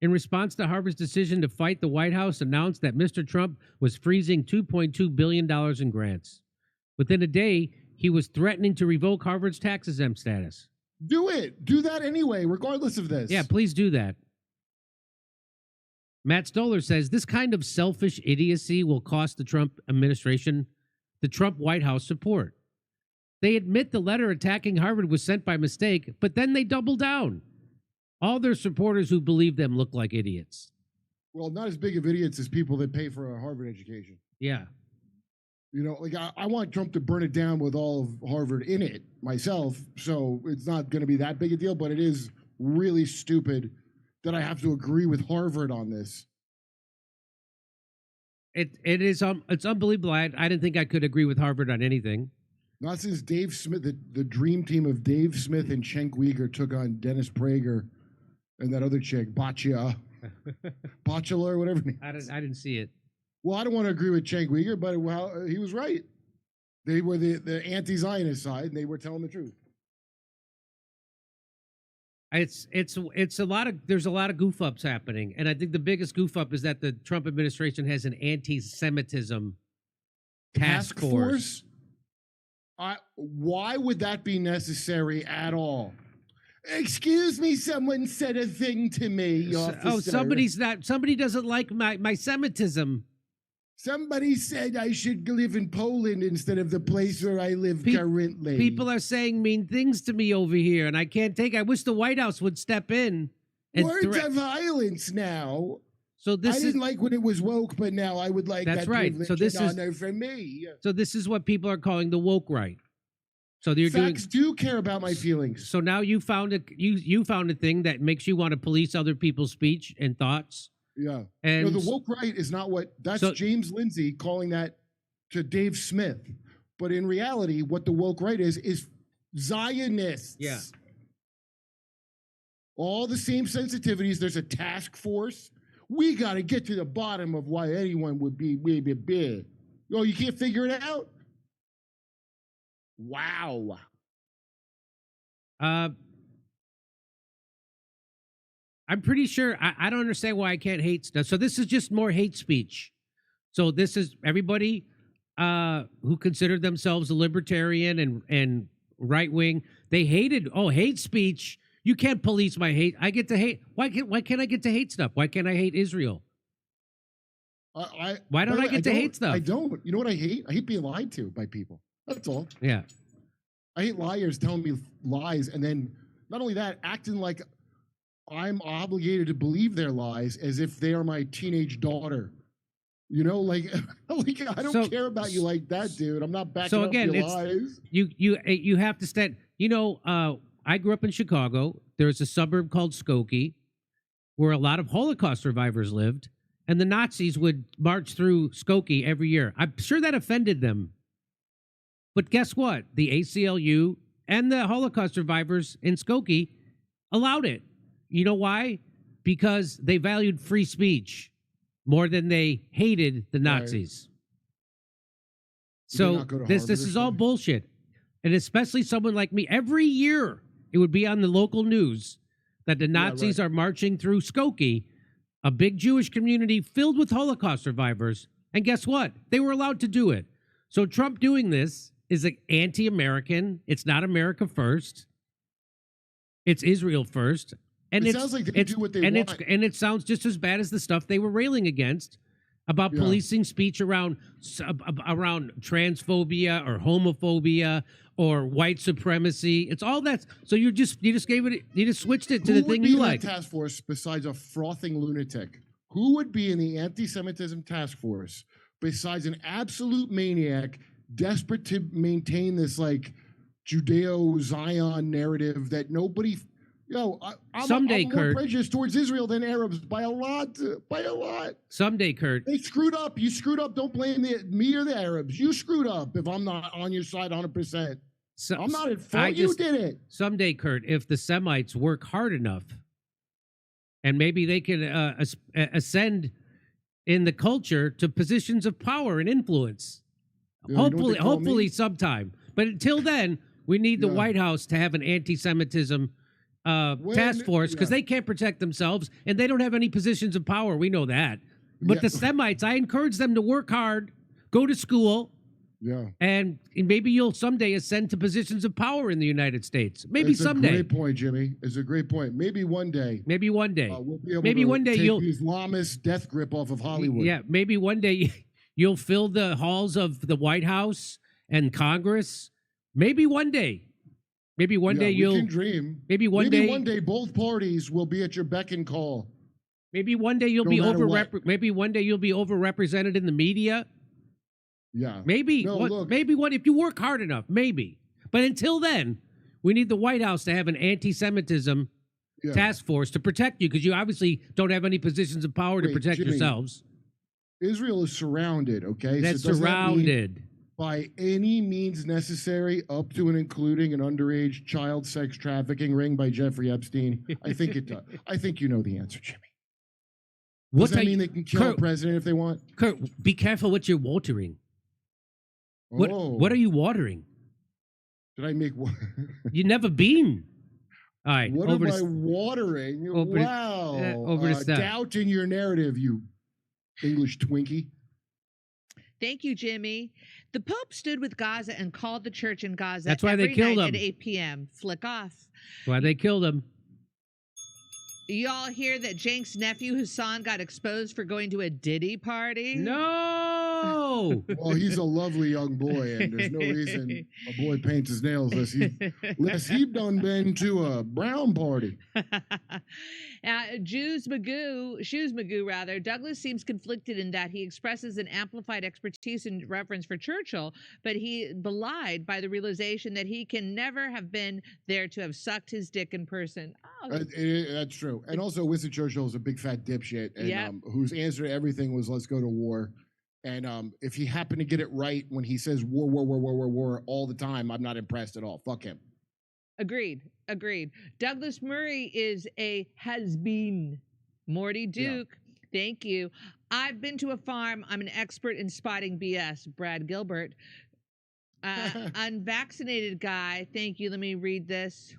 in response to Harvard's decision to fight, the White House announced that Mr. Trump was freezing $2.2 billion in grants. Within a day, he was threatening to revoke Harvard's tax-exempt status. Do it. Do that anyway, regardless of this. Yeah, please do that. Matt Stoller says this kind of selfish idiocy will cost the Trump administration, the Trump White House support. They admit the letter attacking Harvard was sent by mistake, but then they double down. All their supporters who believe them look like idiots. Well, not as big of idiots as people that pay for a Harvard education. Yeah. You know, like I want Trump to burn it down with all of Harvard in it myself. So it's not going to be that big a deal, but it is really stupid that I have to agree with Harvard on this. It's unbelievable. I didn't think I could agree with Harvard on anything. Not since Dave Smith, the dream team of Dave Smith and Cenk Uygur took on Dennis Prager and that other chick, Baccia or whatever. I didn't see it. Well, I don't want to agree with Cenk Uygur, but he was right. They were the anti-Zionist side, and they were telling the truth. It's a lot of there's a lot of goof ups happening, and I think the biggest goof up is that the Trump administration has an anti-Semitism task force. Why would that be necessary at all? Excuse me, someone said a thing to me, officer. Somebody doesn't like my Semitism. Somebody said I should live in Poland instead of the place where I live currently. People are saying mean things to me over here, and I can't take it. I wish the White House would step in. Words of violence now. So I didn't like when it was woke, but now I would like that's that right. So this is honor for me. So this is what people are calling the woke right. So you're Facts do care about my feelings. So now you found a thing that makes you want to police other people's speech and thoughts. Yeah. And the woke right is not what that's James Lindsay calling that to Dave Smith. But in reality, what the woke right is Zionists. Yeah. All the same sensitivities. There's a task force. We got to get to the bottom of why anyone would be maybe big. Oh, you can't figure it out? Wow. I'm pretty sure I don't understand why I can't hate stuff. So this is just more hate speech. So this is everybody who considered themselves a libertarian and right wing. They hated hate speech. You can't police my hate. I get to hate. Why can't I get to hate stuff? Why can't I hate Israel? Why don't I get to hate stuff? I don't. You know what I hate? I hate being lied to by people. That's all. Yeah. I hate liars telling me lies, and then not only that, acting like I'm obligated to believe their lies as if they are my teenage daughter. You know, like I don't care about you like that, dude. I'm not backing up your lies. You have to stand. You know, I grew up in Chicago. There's a suburb called Skokie where a lot of Holocaust survivors lived, and the Nazis would march through Skokie every year. I'm sure that offended them. But guess what? The ACLU and the Holocaust survivors in Skokie allowed it. You know why? Because they valued free speech more than they hated the Nazis. Right. So this is all bullshit. And especially someone like me, every year it would be on the local news that the Nazis are marching through Skokie, a big Jewish community filled with Holocaust survivors. And guess what? They were allowed to do it. So Trump doing this is anti-American. It's not America first. It's Israel first. And it sounds like they do what they want. And it sounds just as bad as the stuff they were railing against about policing speech around transphobia or homophobia or white supremacy. It's all that. So you just switched it to the thing you like. Who would be in that task force besides a frothing lunatic? Who would be in the anti-Semitism task force besides an absolute maniac desperate to maintain this like Judeo-Zion narrative that nobody? I'm more prejudiced towards Israel than Arabs by a lot. Someday, Kurt. They screwed up. You screwed up. Don't blame me or the Arabs. You screwed up if I'm not on your side 100%. I'm not at fault. You did it. Someday, Kurt, if the Semites work hard enough and maybe they can ascend in the culture to positions of power and influence. Hopefully sometime. But until then, we need the White House to have an anti-Semitism task force because yeah. they can't protect themselves and they don't have any positions of power. We know that. But Yeah. the Semites, I encourage them to work hard, go to school, Yeah. and maybe you'll someday ascend to positions of power in the United States. Maybe It's someday. a great point, Jimmy. It's a great point. Maybe one day. Maybe one day. We'll be able Maybe to one day take you'll- the Islamist death grip off of Hollywood. Yeah, maybe one day you'll fill the halls of the White House and Congress. Maybe one day. Maybe one day we you'll. can dream. Maybe one Maybe day. one day both parties will be at your beck and call. Maybe one day you'll No be matter what. Maybe one day you'll be overrepresented in the media. Yeah. Maybe. No, look. Maybe what if you work hard enough? Maybe. But until then, we need the White House to have an anti-Semitism Yeah. task force to protect you because you obviously don't have any positions of power to Wait, protect Jimmy, yourselves. Israel is surrounded, okay? That's so does that mean surrounded. by any means necessary, up to and including an underage child sex trafficking ring by Jeffrey Epstein? I think it does. I think you know the answer, Jimmy. Does What that are mean you, they can kill a Kurt, president if they want? Kurt, be careful what you're watering. Oh, What are you watering? Did I make? You never been. All right. What over am to, I watering? over to- Wow. over to stuff. Doubting your narrative, you English Twinkie. Thank you, Jimmy. The Pope stood with Gaza and called the church in Gaza. That's why they every killed night him. at 8 p.m. Flick off. Why they killed him. Y'all hear that Jank's nephew Hassan got exposed for going to a Diddy party? No. Well, he's a lovely young boy, and there's no reason a boy paints his nails unless he done been to a brown party. Shoes Magoo rather. Douglas seems conflicted in that he expresses an amplified expertise and reverence for Churchill, but he belied by the realization that he can never have been there to have sucked his dick in person. Oh, That's true. And also, Winston Churchill is a big fat dipshit, and Yep. whose answer to everything was "Let's go to war." And if he happened to get it right when he says "war, war, war, war, war, war" all the time, I'm not impressed at all. Fuck him. Agreed. Douglas Murray is a has-been. Morty Duke, thank you. I've been to a farm. I'm an expert in spotting BS. Brad Gilbert. Unvaccinated guy, thank you. Let me read this.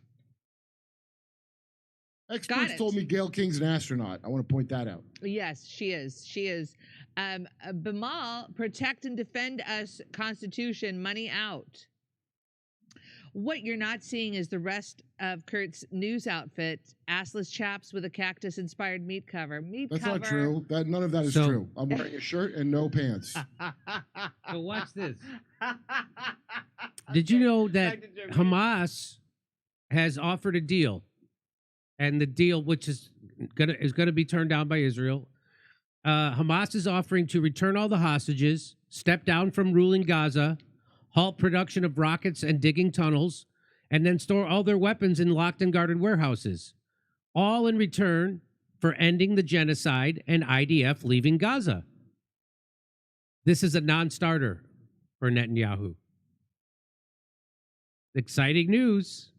Experts it. told me Gail King's an astronaut. I want to point that out. Yes, she is. Bimal, protect and defend us, Constitution, money out. What you're not seeing is the rest of Kurt's news outfit, assless chaps with a cactus-inspired meat cover. That's not true. None of that is So- true. I'm wearing a shirt and no pants. So watch this. Did you know that Hamas has offered a deal, and the deal, which is gonna be turned down by Israel, Hamas is offering to return all the hostages, step down from ruling Gaza, halt production of rockets and digging tunnels, and then store all their weapons in locked and guarded warehouses, all in return for ending the genocide and IDF leaving Gaza. This is a non-starter for Netanyahu. Exciting news.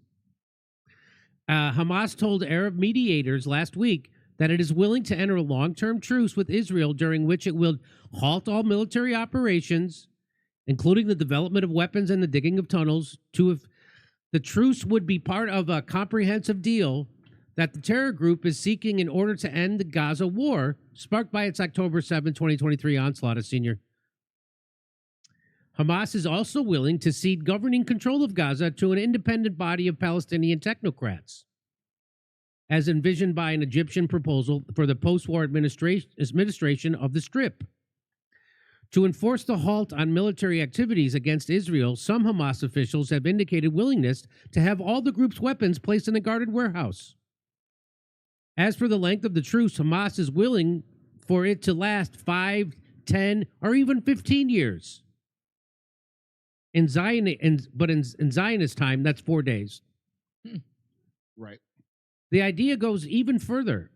Hamas told Arab mediators last week that it is willing to enter a long-term truce with Israel during which it will halt all military operations, including the development of weapons and the digging of tunnels. The truce would be part of a comprehensive deal that the terror group is seeking in order to end the Gaza war, sparked by its October 7, 2023 onslaught of senior. Hamas is also willing to cede governing control of Gaza to an independent body of Palestinian technocrats, as envisioned by an Egyptian proposal for the post-war administration of the Strip. To enforce the halt on military activities against Israel, some Hamas officials have indicated willingness to have all the group's weapons placed in a guarded warehouse. As for the length of the truce, Hamas is willing for it to last 5, 10, or even 15 years. In Zionist time, that's 4 days. Right. The idea goes even further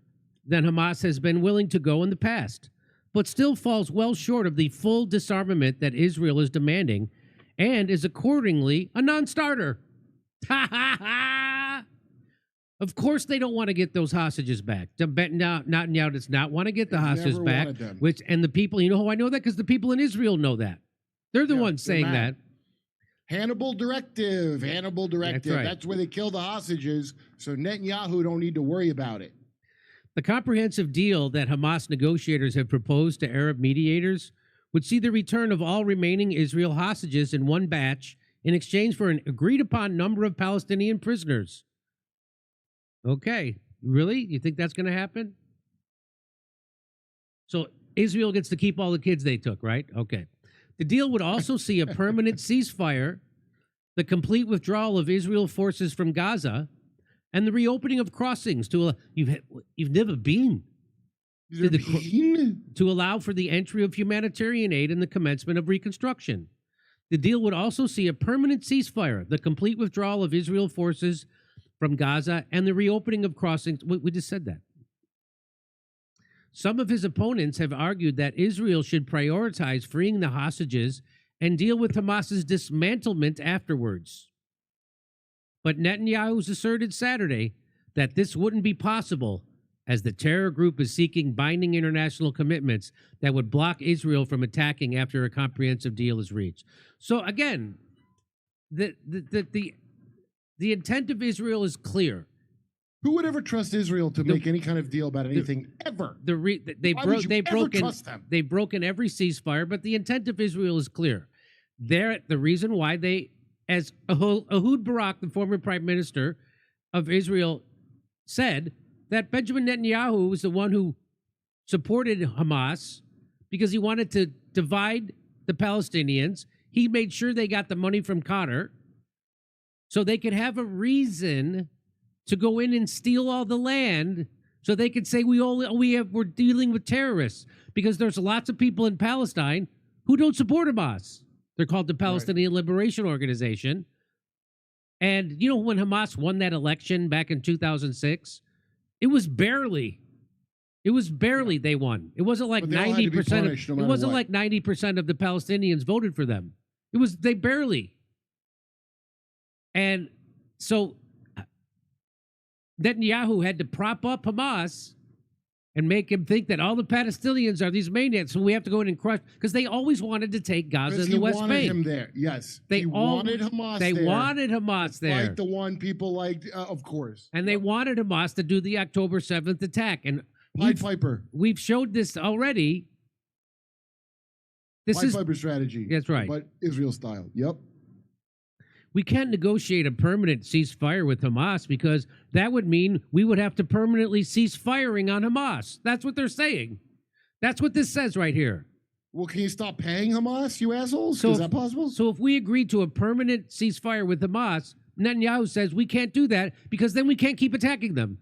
than Hamas has been willing to go in the past, but still falls well short of the full disarmament that Israel is demanding and is accordingly a non-starter. Ha ha ha! Of course they don't want to get those hostages back. Netanyahu does not want to get the They've hostages never back. wanted them. And the people, you know how I know that? Because the people in Israel know that. They're the ones they're saying mad. that. Hannibal Directive. Hannibal Directive. right. That's where they kill the hostages, so Netanyahu don't need to worry about it. The comprehensive deal that Hamas negotiators have proposed to Arab mediators would see the return of all remaining Israel hostages in one batch in exchange for an agreed-upon number of Palestinian prisoners. Okay, really? You think that's going to happen? So Israel gets to keep all the kids they took, right? Okay. The deal would also see a permanent ceasefire, the complete withdrawal of Israel forces from Gaza, and the reopening of crossings to you've never been to allow for the entry of humanitarian aid and the commencement of reconstruction. The deal would also see a permanent ceasefire, the complete withdrawal of Israel forces from Gaza, and the reopening of crossings. We just said that. Some of his opponents have argued that Israel should prioritize freeing the hostages and deal with Hamas's dismantlement afterwards. But Netanyahu's asserted Saturday that this wouldn't be possible, as the terror group is seeking binding international commitments that would block Israel from attacking after a comprehensive deal is reached. So again, the intent of Israel is clear. Who would ever trust Israel to make any kind of deal about anything ever? They've broken every ceasefire, but the intent of Israel is clear. The reason why they, as Ehud Barak, the former prime minister of Israel, said that Benjamin Netanyahu was the one who supported Hamas because he wanted to divide the Palestinians. He made sure they got the money from Qatar so they could have a reason to go in and steal all the land so they could say we're dealing with terrorists, because there's lots of people in Palestine who don't support Hamas. They're called the Palestinian Liberation Organization. And you know, when Hamas won that election back in 2006, it was barely they won. It wasn't like 90%. It wasn't like 90% of the Palestinians voted for them. They barely. And so Netanyahu had to prop up Hamas and make him think that all the Palestinians are these maniacs, so we have to go in and crush, because they always wanted to take Gaza and the West Bank. He wanted him there, yes. They wanted Hamas there. They wanted Hamas there. Like the one people liked, of course. And they wanted Hamas to do the October 7th attack. And Pied Piper. We've showed this already. Pied Piper strategy. That's right. But Israel style, yep. We can't negotiate a permanent ceasefire with Hamas because that would mean we would have to permanently cease firing on Hamas. That's what they're saying. That's what this says right here. Well, can you stop paying Hamas, you assholes? Is that possible? So if we agree to a permanent ceasefire with Hamas, Netanyahu says we can't do that because then we can't keep attacking them.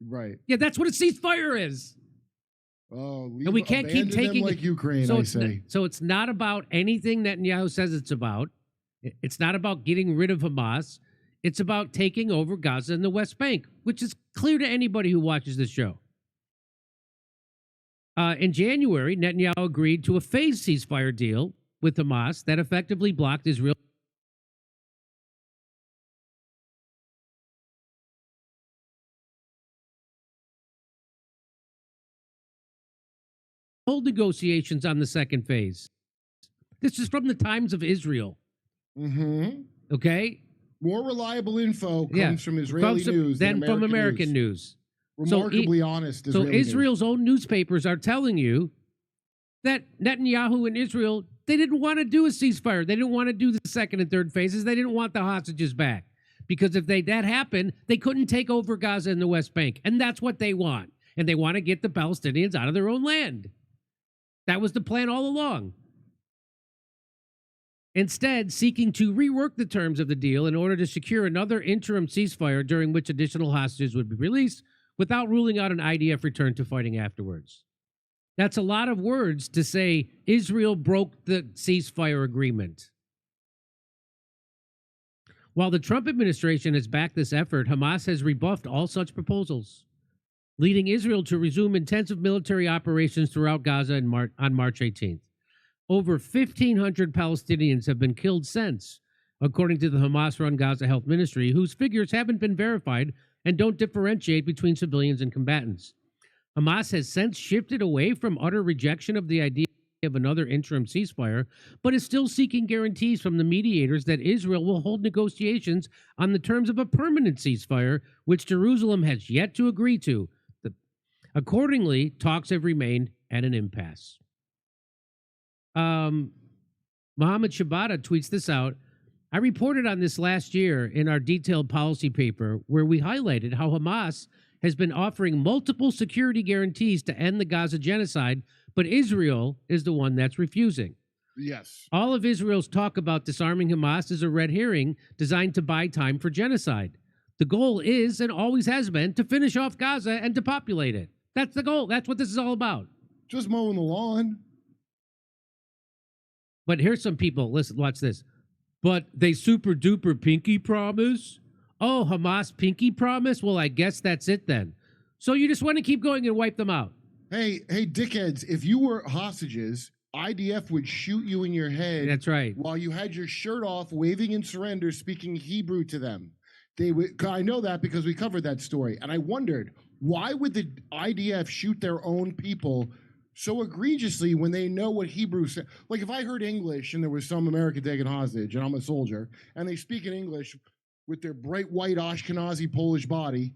Right. Yeah, that's what a ceasefire is. Oh, and we can't keep taking them like Ukraine, so I say. So it's not about anything Netanyahu says it's about. It's not about getting rid of Hamas. It's about taking over Gaza and the West Bank, which is clear to anybody who watches this show. In January, Netanyahu agreed to a phased ceasefire deal with Hamas that effectively blocked Israel hold negotiations on the second phase. This is from the Times of Israel. Mm-hmm. Okay? More reliable info comes from Israeli news than from American news. Remarkably honest Israeli news. Israel's own newspapers are telling you that Netanyahu and Israel, they didn't want to do a ceasefire. They didn't want to do the second and third phases. They didn't want the hostages back. Because if that happened, they couldn't take over Gaza and the West Bank. And that's what they want. And they want to get the Palestinians out of their own land. That was the plan all along. Instead, seeking to rework the terms of the deal in order to secure another interim ceasefire during which additional hostages would be released without ruling out an IDF return to fighting afterwards. That's a lot of words to say Israel broke the ceasefire agreement. While the Trump administration has backed this effort, Hamas has rebuffed all such proposals, leading Israel to resume intensive military operations throughout Gaza on March 18th. Over 1,500 Palestinians have been killed since, according to the Hamas-run Gaza Health Ministry, whose figures haven't been verified and don't differentiate between civilians and combatants. Hamas has since shifted away from utter rejection of the idea of another interim ceasefire, but is still seeking guarantees from the mediators that Israel will hold negotiations on the terms of a permanent ceasefire, which Jerusalem has yet to agree to. Accordingly, talks have remained at an impasse. Mohammed Shabata tweets this out. I reported on this last year in our detailed policy paper where we highlighted how Hamas has been offering multiple security guarantees to end the Gaza genocide, but Israel is the one that's refusing. Yes. All of Israel's talk about disarming Hamas is a red herring designed to buy time for genocide. The goal is, and always has been, to finish off Gaza and to populate it. That's the goal. That's what this is all about. Just mowing the lawn. But here's some people. Listen, watch this. But they super duper pinky promise. Oh, Hamas pinky promise? Well, I guess that's it then. So you just want to keep going and wipe them out. Hey, dickheads, if you were hostages, IDF would shoot you in your head. That's right. While you had your shirt off, waving in surrender, speaking Hebrew to them. They would. I know that because we covered that story. And I wondered, why would the IDF shoot their own people so egregiously when they know what Hebrew said? Like if I heard English and there was some American taken hostage and I'm a soldier and they speak in English with their bright white Ashkenazi Polish body,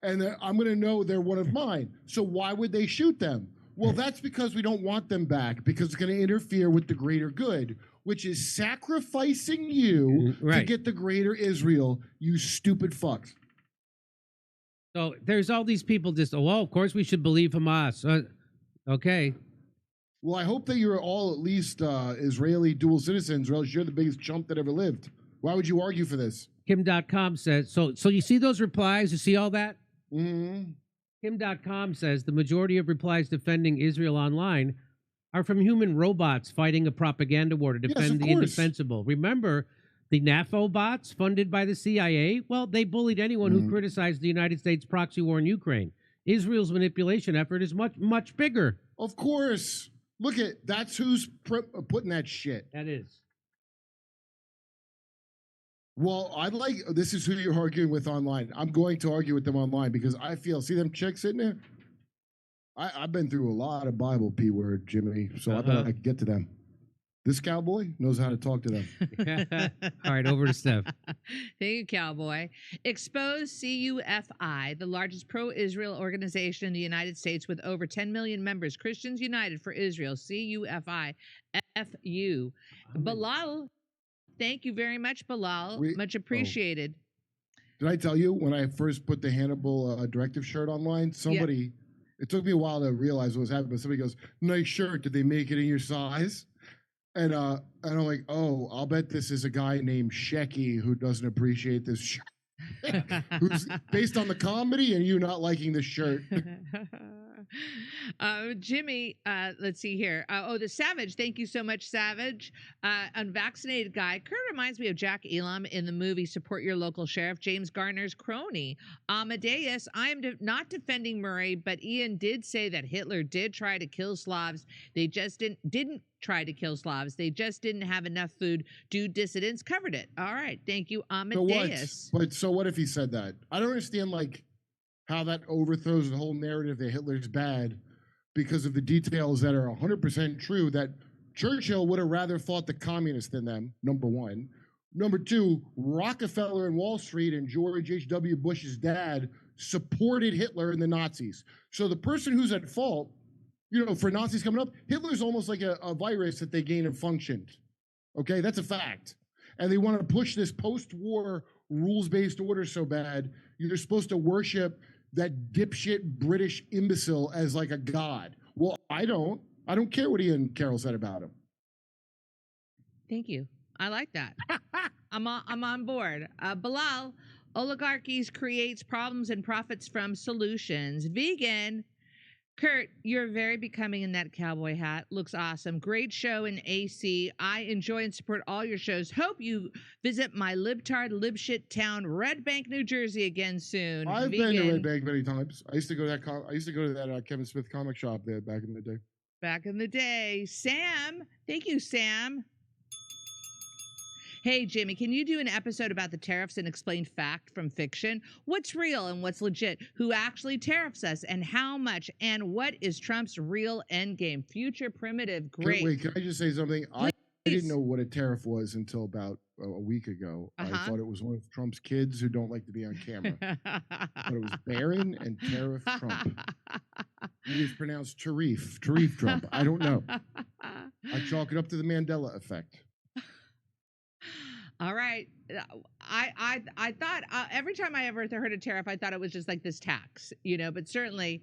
and I'm going to know they're one of mine. So why would they shoot them? Well, that's because we don't want them back, because it's going to interfere with the greater good, which is sacrificing you to get the greater Israel, you stupid fucks. So there's all these people just, well, of course we should believe Hamas. Okay. Well, I hope that you're all at least Israeli dual citizens, or else you're the biggest chump that ever lived. Why would you argue for this? Kim.com says, so you see those replies? You see all that? Mm-hmm. Kim.com says the majority of replies defending Israel online are from human robots fighting a propaganda war to defend the indefensible. Remember the NAFO bots funded by the CIA? Well, they bullied anyone who criticized the United States proxy war in Ukraine. Israel's manipulation effort is much, much bigger. Of course. Look at, that's who's putting that shit. That is. Well, this is who you're arguing with online. I'm going to argue with them online because I feel, see them chicks sitting there? I've been through a lot of Bible P word, Jimmy, so I bet I can get to them. This cowboy knows how to talk to them. All right, over to Steph. Thank you, cowboy. Expose CUFI, the largest pro-Israel organization in the United States with over 10 million members. Christians United for Israel, CUFI, FU. Bilal, thank you very much, Bilal. Much appreciated. Did I tell you when I first put the Hannibal Directive shirt online, somebody, it took me a while to realize what was happening, but somebody goes, nice shirt, did they make it in your size? And I'm like, oh, I'll bet this is a guy named Shecky who doesn't appreciate this shirt. Who's based on the comedy and you not liking the shirt. Jimmy, let's see here. The Savage. Thank you so much, Savage. Unvaccinated guy. Kurt reminds me of Jack Elam in the movie Support Your Local Sheriff, James Garner's crony. Amadeus, I am not defending Murray, but Ian did say that Hitler did try to kill Slavs. They just didn't try to kill Slavs. They just didn't have enough food. Dissidents covered it. All right. Thank you, Amadeus. So what if he said that? I don't understand, how that overthrows the whole narrative that Hitler's bad because of the details that are 100% true, that Churchill would have rather fought the communists than them, number one. Number two, Rockefeller and Wall Street and George H.W. Bush's dad supported Hitler and the Nazis. So the person who's at fault, for Nazis coming up, Hitler's almost like a virus that they gain and functioned. Okay, that's a fact. And they want to push this post-war rules-based order so bad, you're supposed to worship that dipshit British imbecile as like a god. Well, I don't care what Ian Carroll said about him. Thank you. I like that. I'm on board. Bilal, oligarchies creates problems and profits from solutions. Vegan. Kurt, you're very becoming in that cowboy hat. Looks awesome. Great show in AC. I enjoy and support all your shows. Hope you visit my libtard libshit town, Red Bank, New Jersey, again soon. I've been to Red Bank many times. I used to go to that Kevin Smith comic shop there back in the day. Back in the day. Sam, thank you, Sam. Hey, Jimmy, can you do an episode about the tariffs and explain fact from fiction? What's real and what's legit? Who actually tariffs us and how much? And what is Trump's real endgame? Future primitive, great. Wait, can I just say something? I didn't know what a tariff was until about a week ago. I thought it was one of Trump's kids who don't like to be on camera. But it was Barron and Tariff Trump. It is pronounced Tarif Trump. I don't know. I chalk it up to the Mandela effect. All right. I thought every time I ever heard a tariff, I thought it was just like this tax, but certainly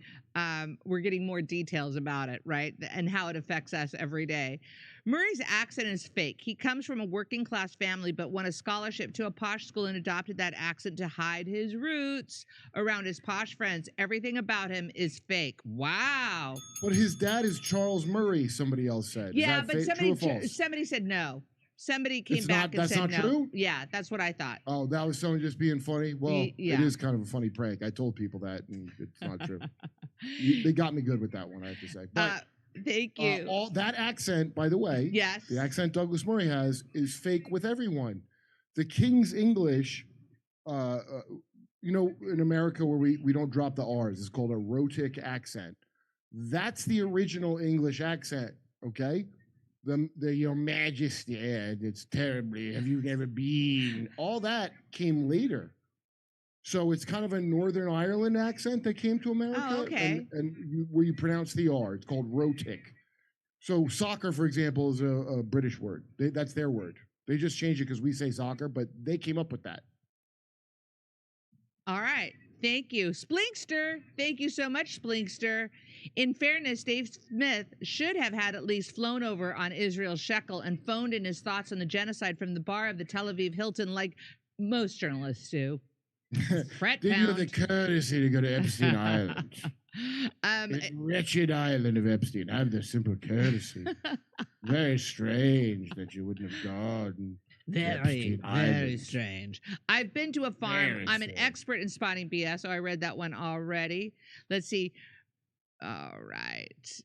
we're getting more details about it, right? And how it affects us every day. Murray's accent is fake. He comes from a working class family, but won a scholarship to a posh school and adopted that accent to hide his roots around his posh friends. Everything about him is fake. Wow. But his dad is Charles Murray, somebody else said. Yeah, is but that true or false? somebody said no. Somebody came It's back not- and that's said not no. true? Yeah, that's what I thought. Oh, that was someone just being funny? Well, Yeah. it is kind of a funny prank. I told people that, and it's not true. They got me good with that one, I have to say. But Thank you. all that accent, by the way, Yes. the accent Douglas Murray has is fake with everyone. The King's English, in America where we don't drop the R's, it's called a rhotic accent. That's the original English accent, okay? The Your Majesty, it's terribly, have you never been? All that came later. So it's kind of a Northern Ireland accent that came to America. Oh, okay. And where you pronounce the R, it's called rhotic. So soccer, for example, is a British word. That's their word. They just changed it because we say soccer, but they came up with that. All right. Thank you. Splinkster. Thank you so much, Splinkster. In fairness, Dave Smith should have had at least flown over on Israel's shekel and phoned in his thoughts on the genocide from the bar of the Tel Aviv Hilton like most journalists do. Fret Did you have pound. the courtesy to go to Epstein Island? The wretched island of Epstein. I have the simple courtesy. Very strange that you wouldn't have gone. Very, Epstein very Island. strange. I've been to a farm. Very I'm an strange. expert in spotting BS, so I read that one already. Let's see. All right.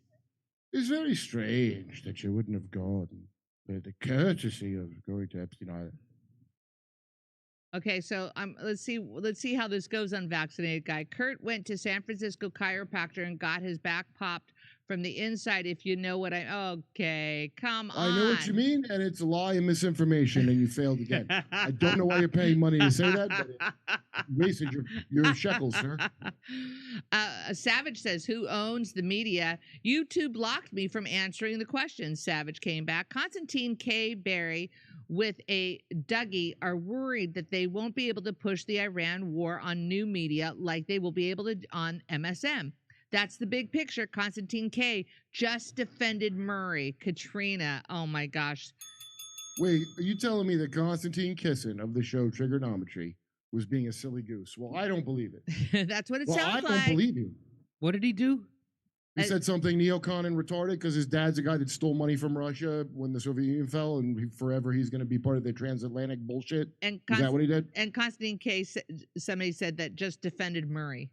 It's very strange that you wouldn't have gone. The courtesy of going to Epstein Island. Okay, so let's see how this goes, unvaccinated guy. Kurt went to San Francisco chiropractor and got his back popped from the inside, if you know what okay, come on. I know what you mean, and it's a lie and misinformation, and you failed again. I don't know why you're paying money to say that, but you wasted your shekels, sir. Savage says, who owns the media? YouTube blocked me from answering the question. Savage came back. Constantine K. Barry with a Dougie are worried that they won't be able to push the Iran war on new media like they will be able to on MSM. That's the big picture. Constantine K. just defended Murray. Katrina. Oh my gosh. Wait, are you telling me that Constantine Kissin of the show Trigonometry was being a silly goose? Well, I don't believe it. That's what it Well, sounds I like. don't believe you. What did he do? He said something neocon and retarded because his dad's a guy that stole money from Russia when the Soviet Union fell, and forever he's going to be part of the transatlantic bullshit. And Is that what he did? And Constantine K. Somebody said that just defended Murray.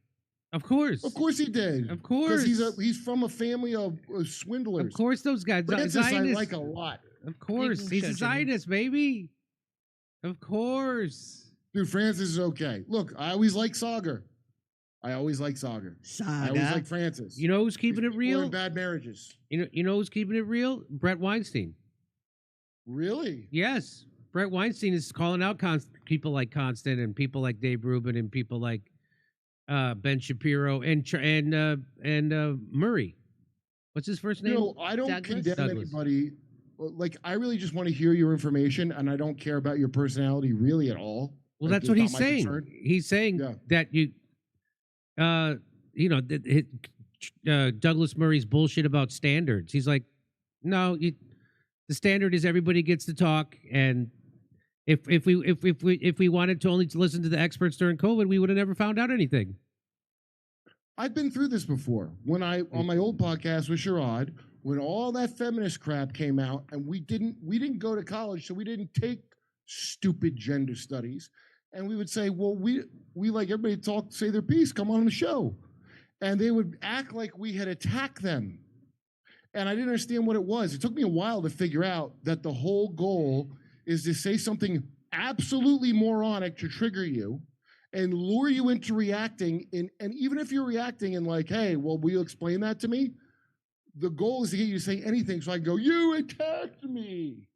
Of course. Of course he did. Of course. Because he's from a family of swindlers. Of course those guys. Francis I Zionists. like a lot. Of course. can He's show a Jimmy. Zionist, baby. Of course. Dude, Francis is okay. Look, I always like Sagar. I always like Sagar. I always like Francis. You know who's keeping These it people are real? in bad marriages. You know who's keeping it real? Brett Weinstein. Really? Yes. Brett Weinstein is calling out people like Constant and people like Dave Rubin and people like Ben Shapiro and Murray. What's his first name? You know, I don't Douglas? condemn Douglas. anybody. Like, I really just want to hear your information, and I don't care about your personality really at all. Well, Like, that's what it's he's not my saying. concern. He's saying Yeah. that Douglas Murray's bullshit about standards. He's like, no, the standard is everybody gets to talk, and if we wanted to only to listen to the experts during COVID, we would have never found out anything. I've been through this before. When on my old podcast with Sherrod, when all that feminist crap came out, and we didn't go to college, so we didn't take stupid gender studies, and we would say, well, we like everybody to talk, say their piece, come on the show, and they would act like we had attacked them, and I didn't understand what it was. It took me a while to figure out that the whole goal is to say something absolutely moronic to trigger you and lure you into reacting. And even if you're reacting and like, hey, well, will you explain that to me? The goal is to get you to say anything so I can go, you attacked me.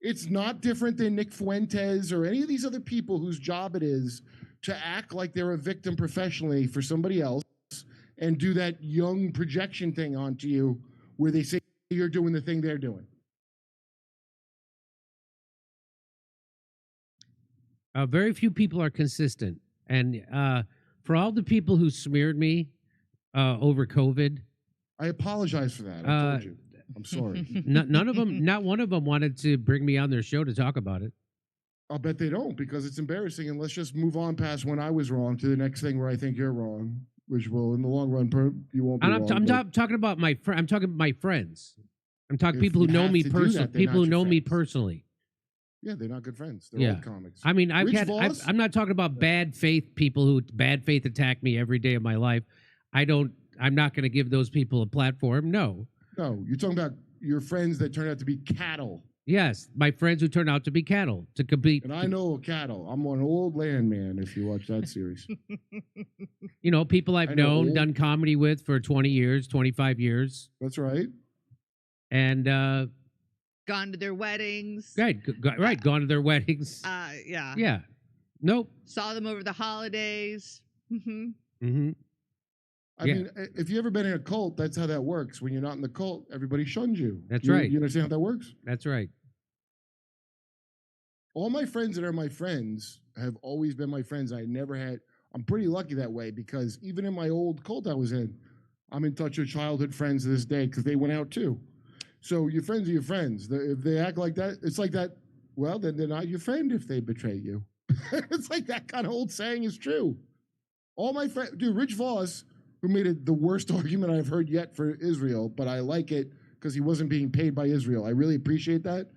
It's not different than Nick Fuentes or any of these other people whose job it is to act like they're a victim professionally for somebody else and do that young projection thing onto you where they say you're doing the thing they're doing. Very few people are consistent. And for all the people who smeared me over COVID, I apologize for that. I told you. I'm sorry. none of them, not one of them wanted to bring me on their show to talk about it. I'll bet they don't because it's embarrassing. And let's just move on past when I was wrong to the next thing where I think you're wrong, which will, in the long run, you won't be wrong. I'm talking about my I'm talking about my friends. I'm talking people who you know have me to do personally. that, they're People not who your know me friends. personally. Yeah, they're not good friends. They're Yeah. old comics. I mean, Rich Voss? I'm not talking about bad faith people who bad faith attack me every day of my life. I'm not going to give those people a platform. No. No, you're talking about your friends that turned out to be cattle. Yes, my friends who turn out to be cattle to compete. And I know cattle. I'm an old land man if you watch that series. You know, people I've I know known, old- done comedy with for 20 years, 25 years. That's right. And Gone to their weddings. right, gone to their weddings. Yeah. Yeah. Nope. Saw them over the holidays. Hmm. Mm-hmm. I Yeah. mean, if you've ever been in a cult, that's how that works. When you're not in the cult, everybody shuns you. That's You- right. You understand how that works? That's right. All my friends that are my friends have always been my friends. I'm pretty lucky that way because even in my old cult I was in, I'm in touch with childhood friends to this day because they went out too. So your friends are your friends. If they act like that, it's like that, well, then they're not your friend if they betray you. It's like that kind of old saying is true. All my friends, dude, Rich Voss, who made it the worst argument I've heard yet for Israel, but I like it because he wasn't being paid by Israel. I really appreciate that.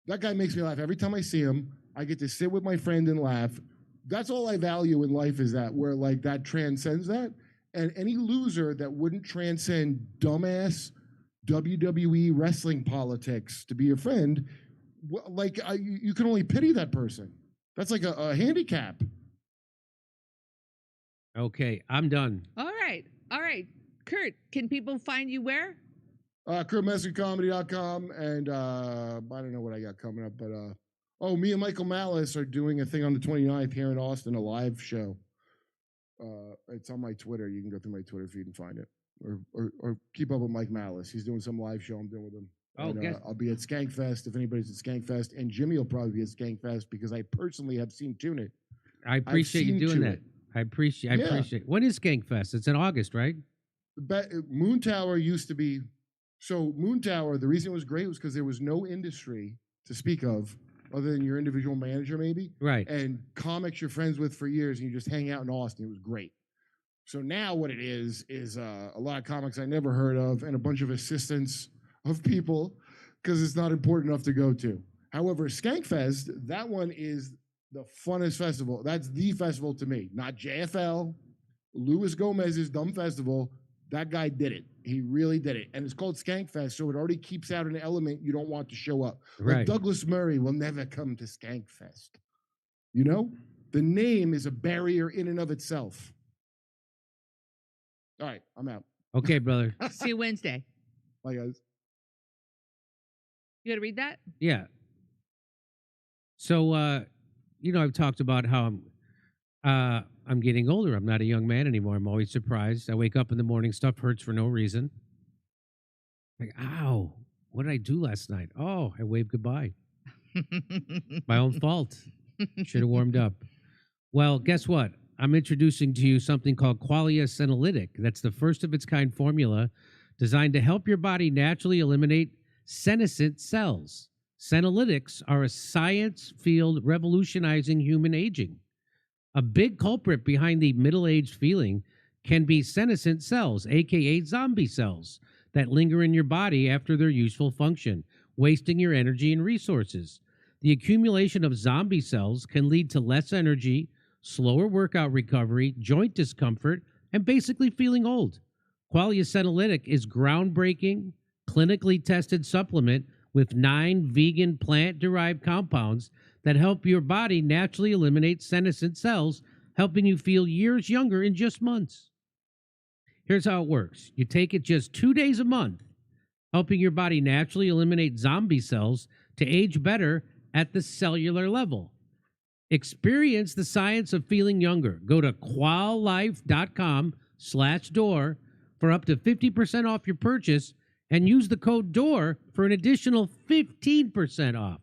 That guy makes me laugh. Every time I see him, I get to sit with my friend and laugh. That's all I value in life is that, where like that transcends that. And any loser that wouldn't transcend dumbass WWE wrestling politics to be your friend, you can only pity that person. That's like a handicap. Okay, I'm done. All right. All right. Kurt, can people find you where? KurtMesserComedy.com, and I don't know what I got coming up, but me and Michael Malice are doing a thing on the 29th here in Austin, a live show. It's on my Twitter. You can go through my Twitter feed and find it, or keep up with Mike Malice. He's doing some live show I'm doing with him. Oh, And, guess- I'll be at Skankfest if anybody's at Skankfest, and Jimmy will probably be at Skankfest because I personally have seen Tune It. I appreciate you seen doing to that. it. I appreciate. Yeah. When is Skankfest? It's in August, right? Moon Tower used to be. So Moon Tower, the reason it was great was because there was no industry to speak of other than your individual manager, maybe. Right. And comics you're friends with for years, and you just hang out in Austin. It was great. So now what it is a lot of comics I never heard of and a bunch of assistants of people because it's not important enough to go to. However, Skankfest, that one is the funnest festival. That's the festival to me, not JFL, Luis Gomez's dumb festival. That guy did it. He really did it. And it's called Skankfest, so it already keeps out an element you don't want to show up. Like Right. Douglas Murray will never come to Skankfest. You know? The name is a barrier in and of itself. All right, I'm out. Okay, brother. See you Wednesday. Bye, guys. You got to read that? Yeah. So, I've talked about how I'm getting older. I'm not a young man anymore. I'm always surprised. I wake up in the morning, stuff hurts for no reason. Like, ow, what did I do last night? Oh, I waved goodbye. My own fault. Should have warmed up. Well, guess what? I'm introducing to you something called Qualia Senolytic. That's the first of its kind formula designed to help your body naturally eliminate senescent cells. Senolytics are a science field revolutionizing human aging. A big culprit behind the middle-aged feeling can be senescent cells, aka zombie cells, that linger in your body after their useful function, wasting your energy and resources. The accumulation of zombie cells can lead to less energy, slower workout recovery, joint discomfort, and basically feeling old. Qualia Senolytic is groundbreaking, clinically tested supplement with 9 vegan plant-derived compounds that help your body naturally eliminate senescent cells, helping you feel years younger in just months. Here's how it works. You take it just 2 days a month, helping your body naturally eliminate zombie cells to age better at the cellular level. Experience the science of feeling younger. Go to quallife.com/door for up to 50% off your purchase and use the code DOOR for an additional 15% off.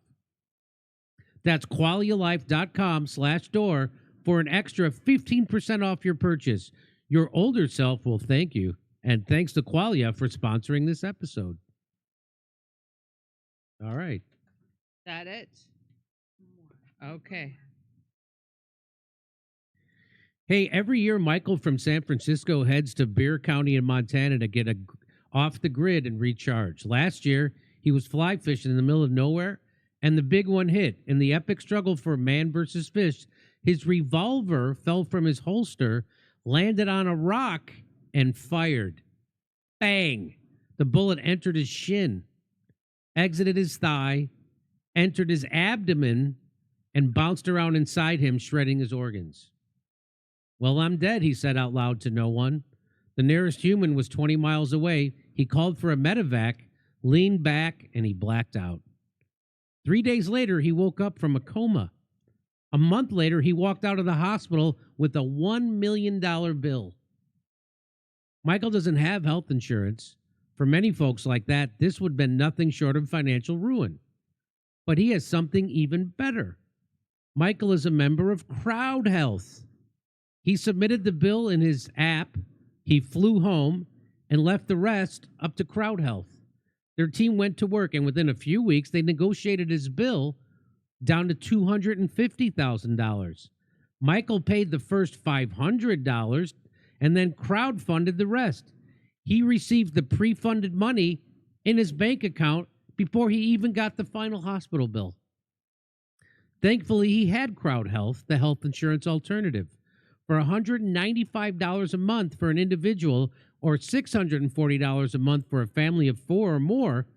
That's quallialife.com/door for an extra 15% off your purchase. Your older self will thank you. And thanks to Qualia for sponsoring this episode. All right. That it? Okay. Hey, every year Michael from San Francisco heads to Bexar County in Montana to get off the grid and recharge. Last year, he was fly fishing in the middle of nowhere, and the big one hit. In the epic struggle for man versus fish, his revolver fell from his holster, landed on a rock, and fired. Bang! The bullet entered his shin, exited his thigh, entered his abdomen, and bounced around inside him, shredding his organs. Well, I'm dead, he said out loud to no one. The nearest human was 20 miles away. He called for a medevac, leaned back, and he blacked out. 3 days later, he woke up from a coma. A month later, he walked out of the hospital with a $1 million bill. Michael doesn't have health insurance. For many folks like that, this would have been nothing short of financial ruin. But he has something even better. Michael is a member of Crowd Health. He submitted the bill in his app, he flew home, and left the rest up to Crowd Health. Their team went to work, and within a few weeks, they negotiated his bill down to $250,000. Michael paid the first $500 and then crowdfunded the rest. He received the pre-funded money in his bank account before he even got the final hospital bill. Thankfully, he had Crowd Health, the health insurance alternative. For $195 a month for an individual or $640 a month for a family of 4 or more,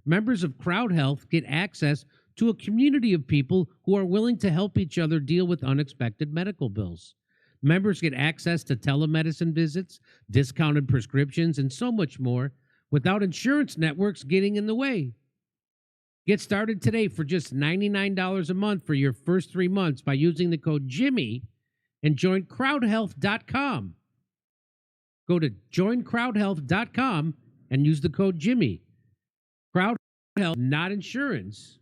members of Crowd Health get access to a community of people who are willing to help each other deal with unexpected medical bills. Members get access to telemedicine visits, discounted prescriptions, and so much more without insurance networks getting in the way. Get started today for just $99 a month for your first 3 months by using the code JIMMY and join crowdhealth.com. Go to joincrowdhealth.com and use the code JIMMY. Crowd Health, not insurance.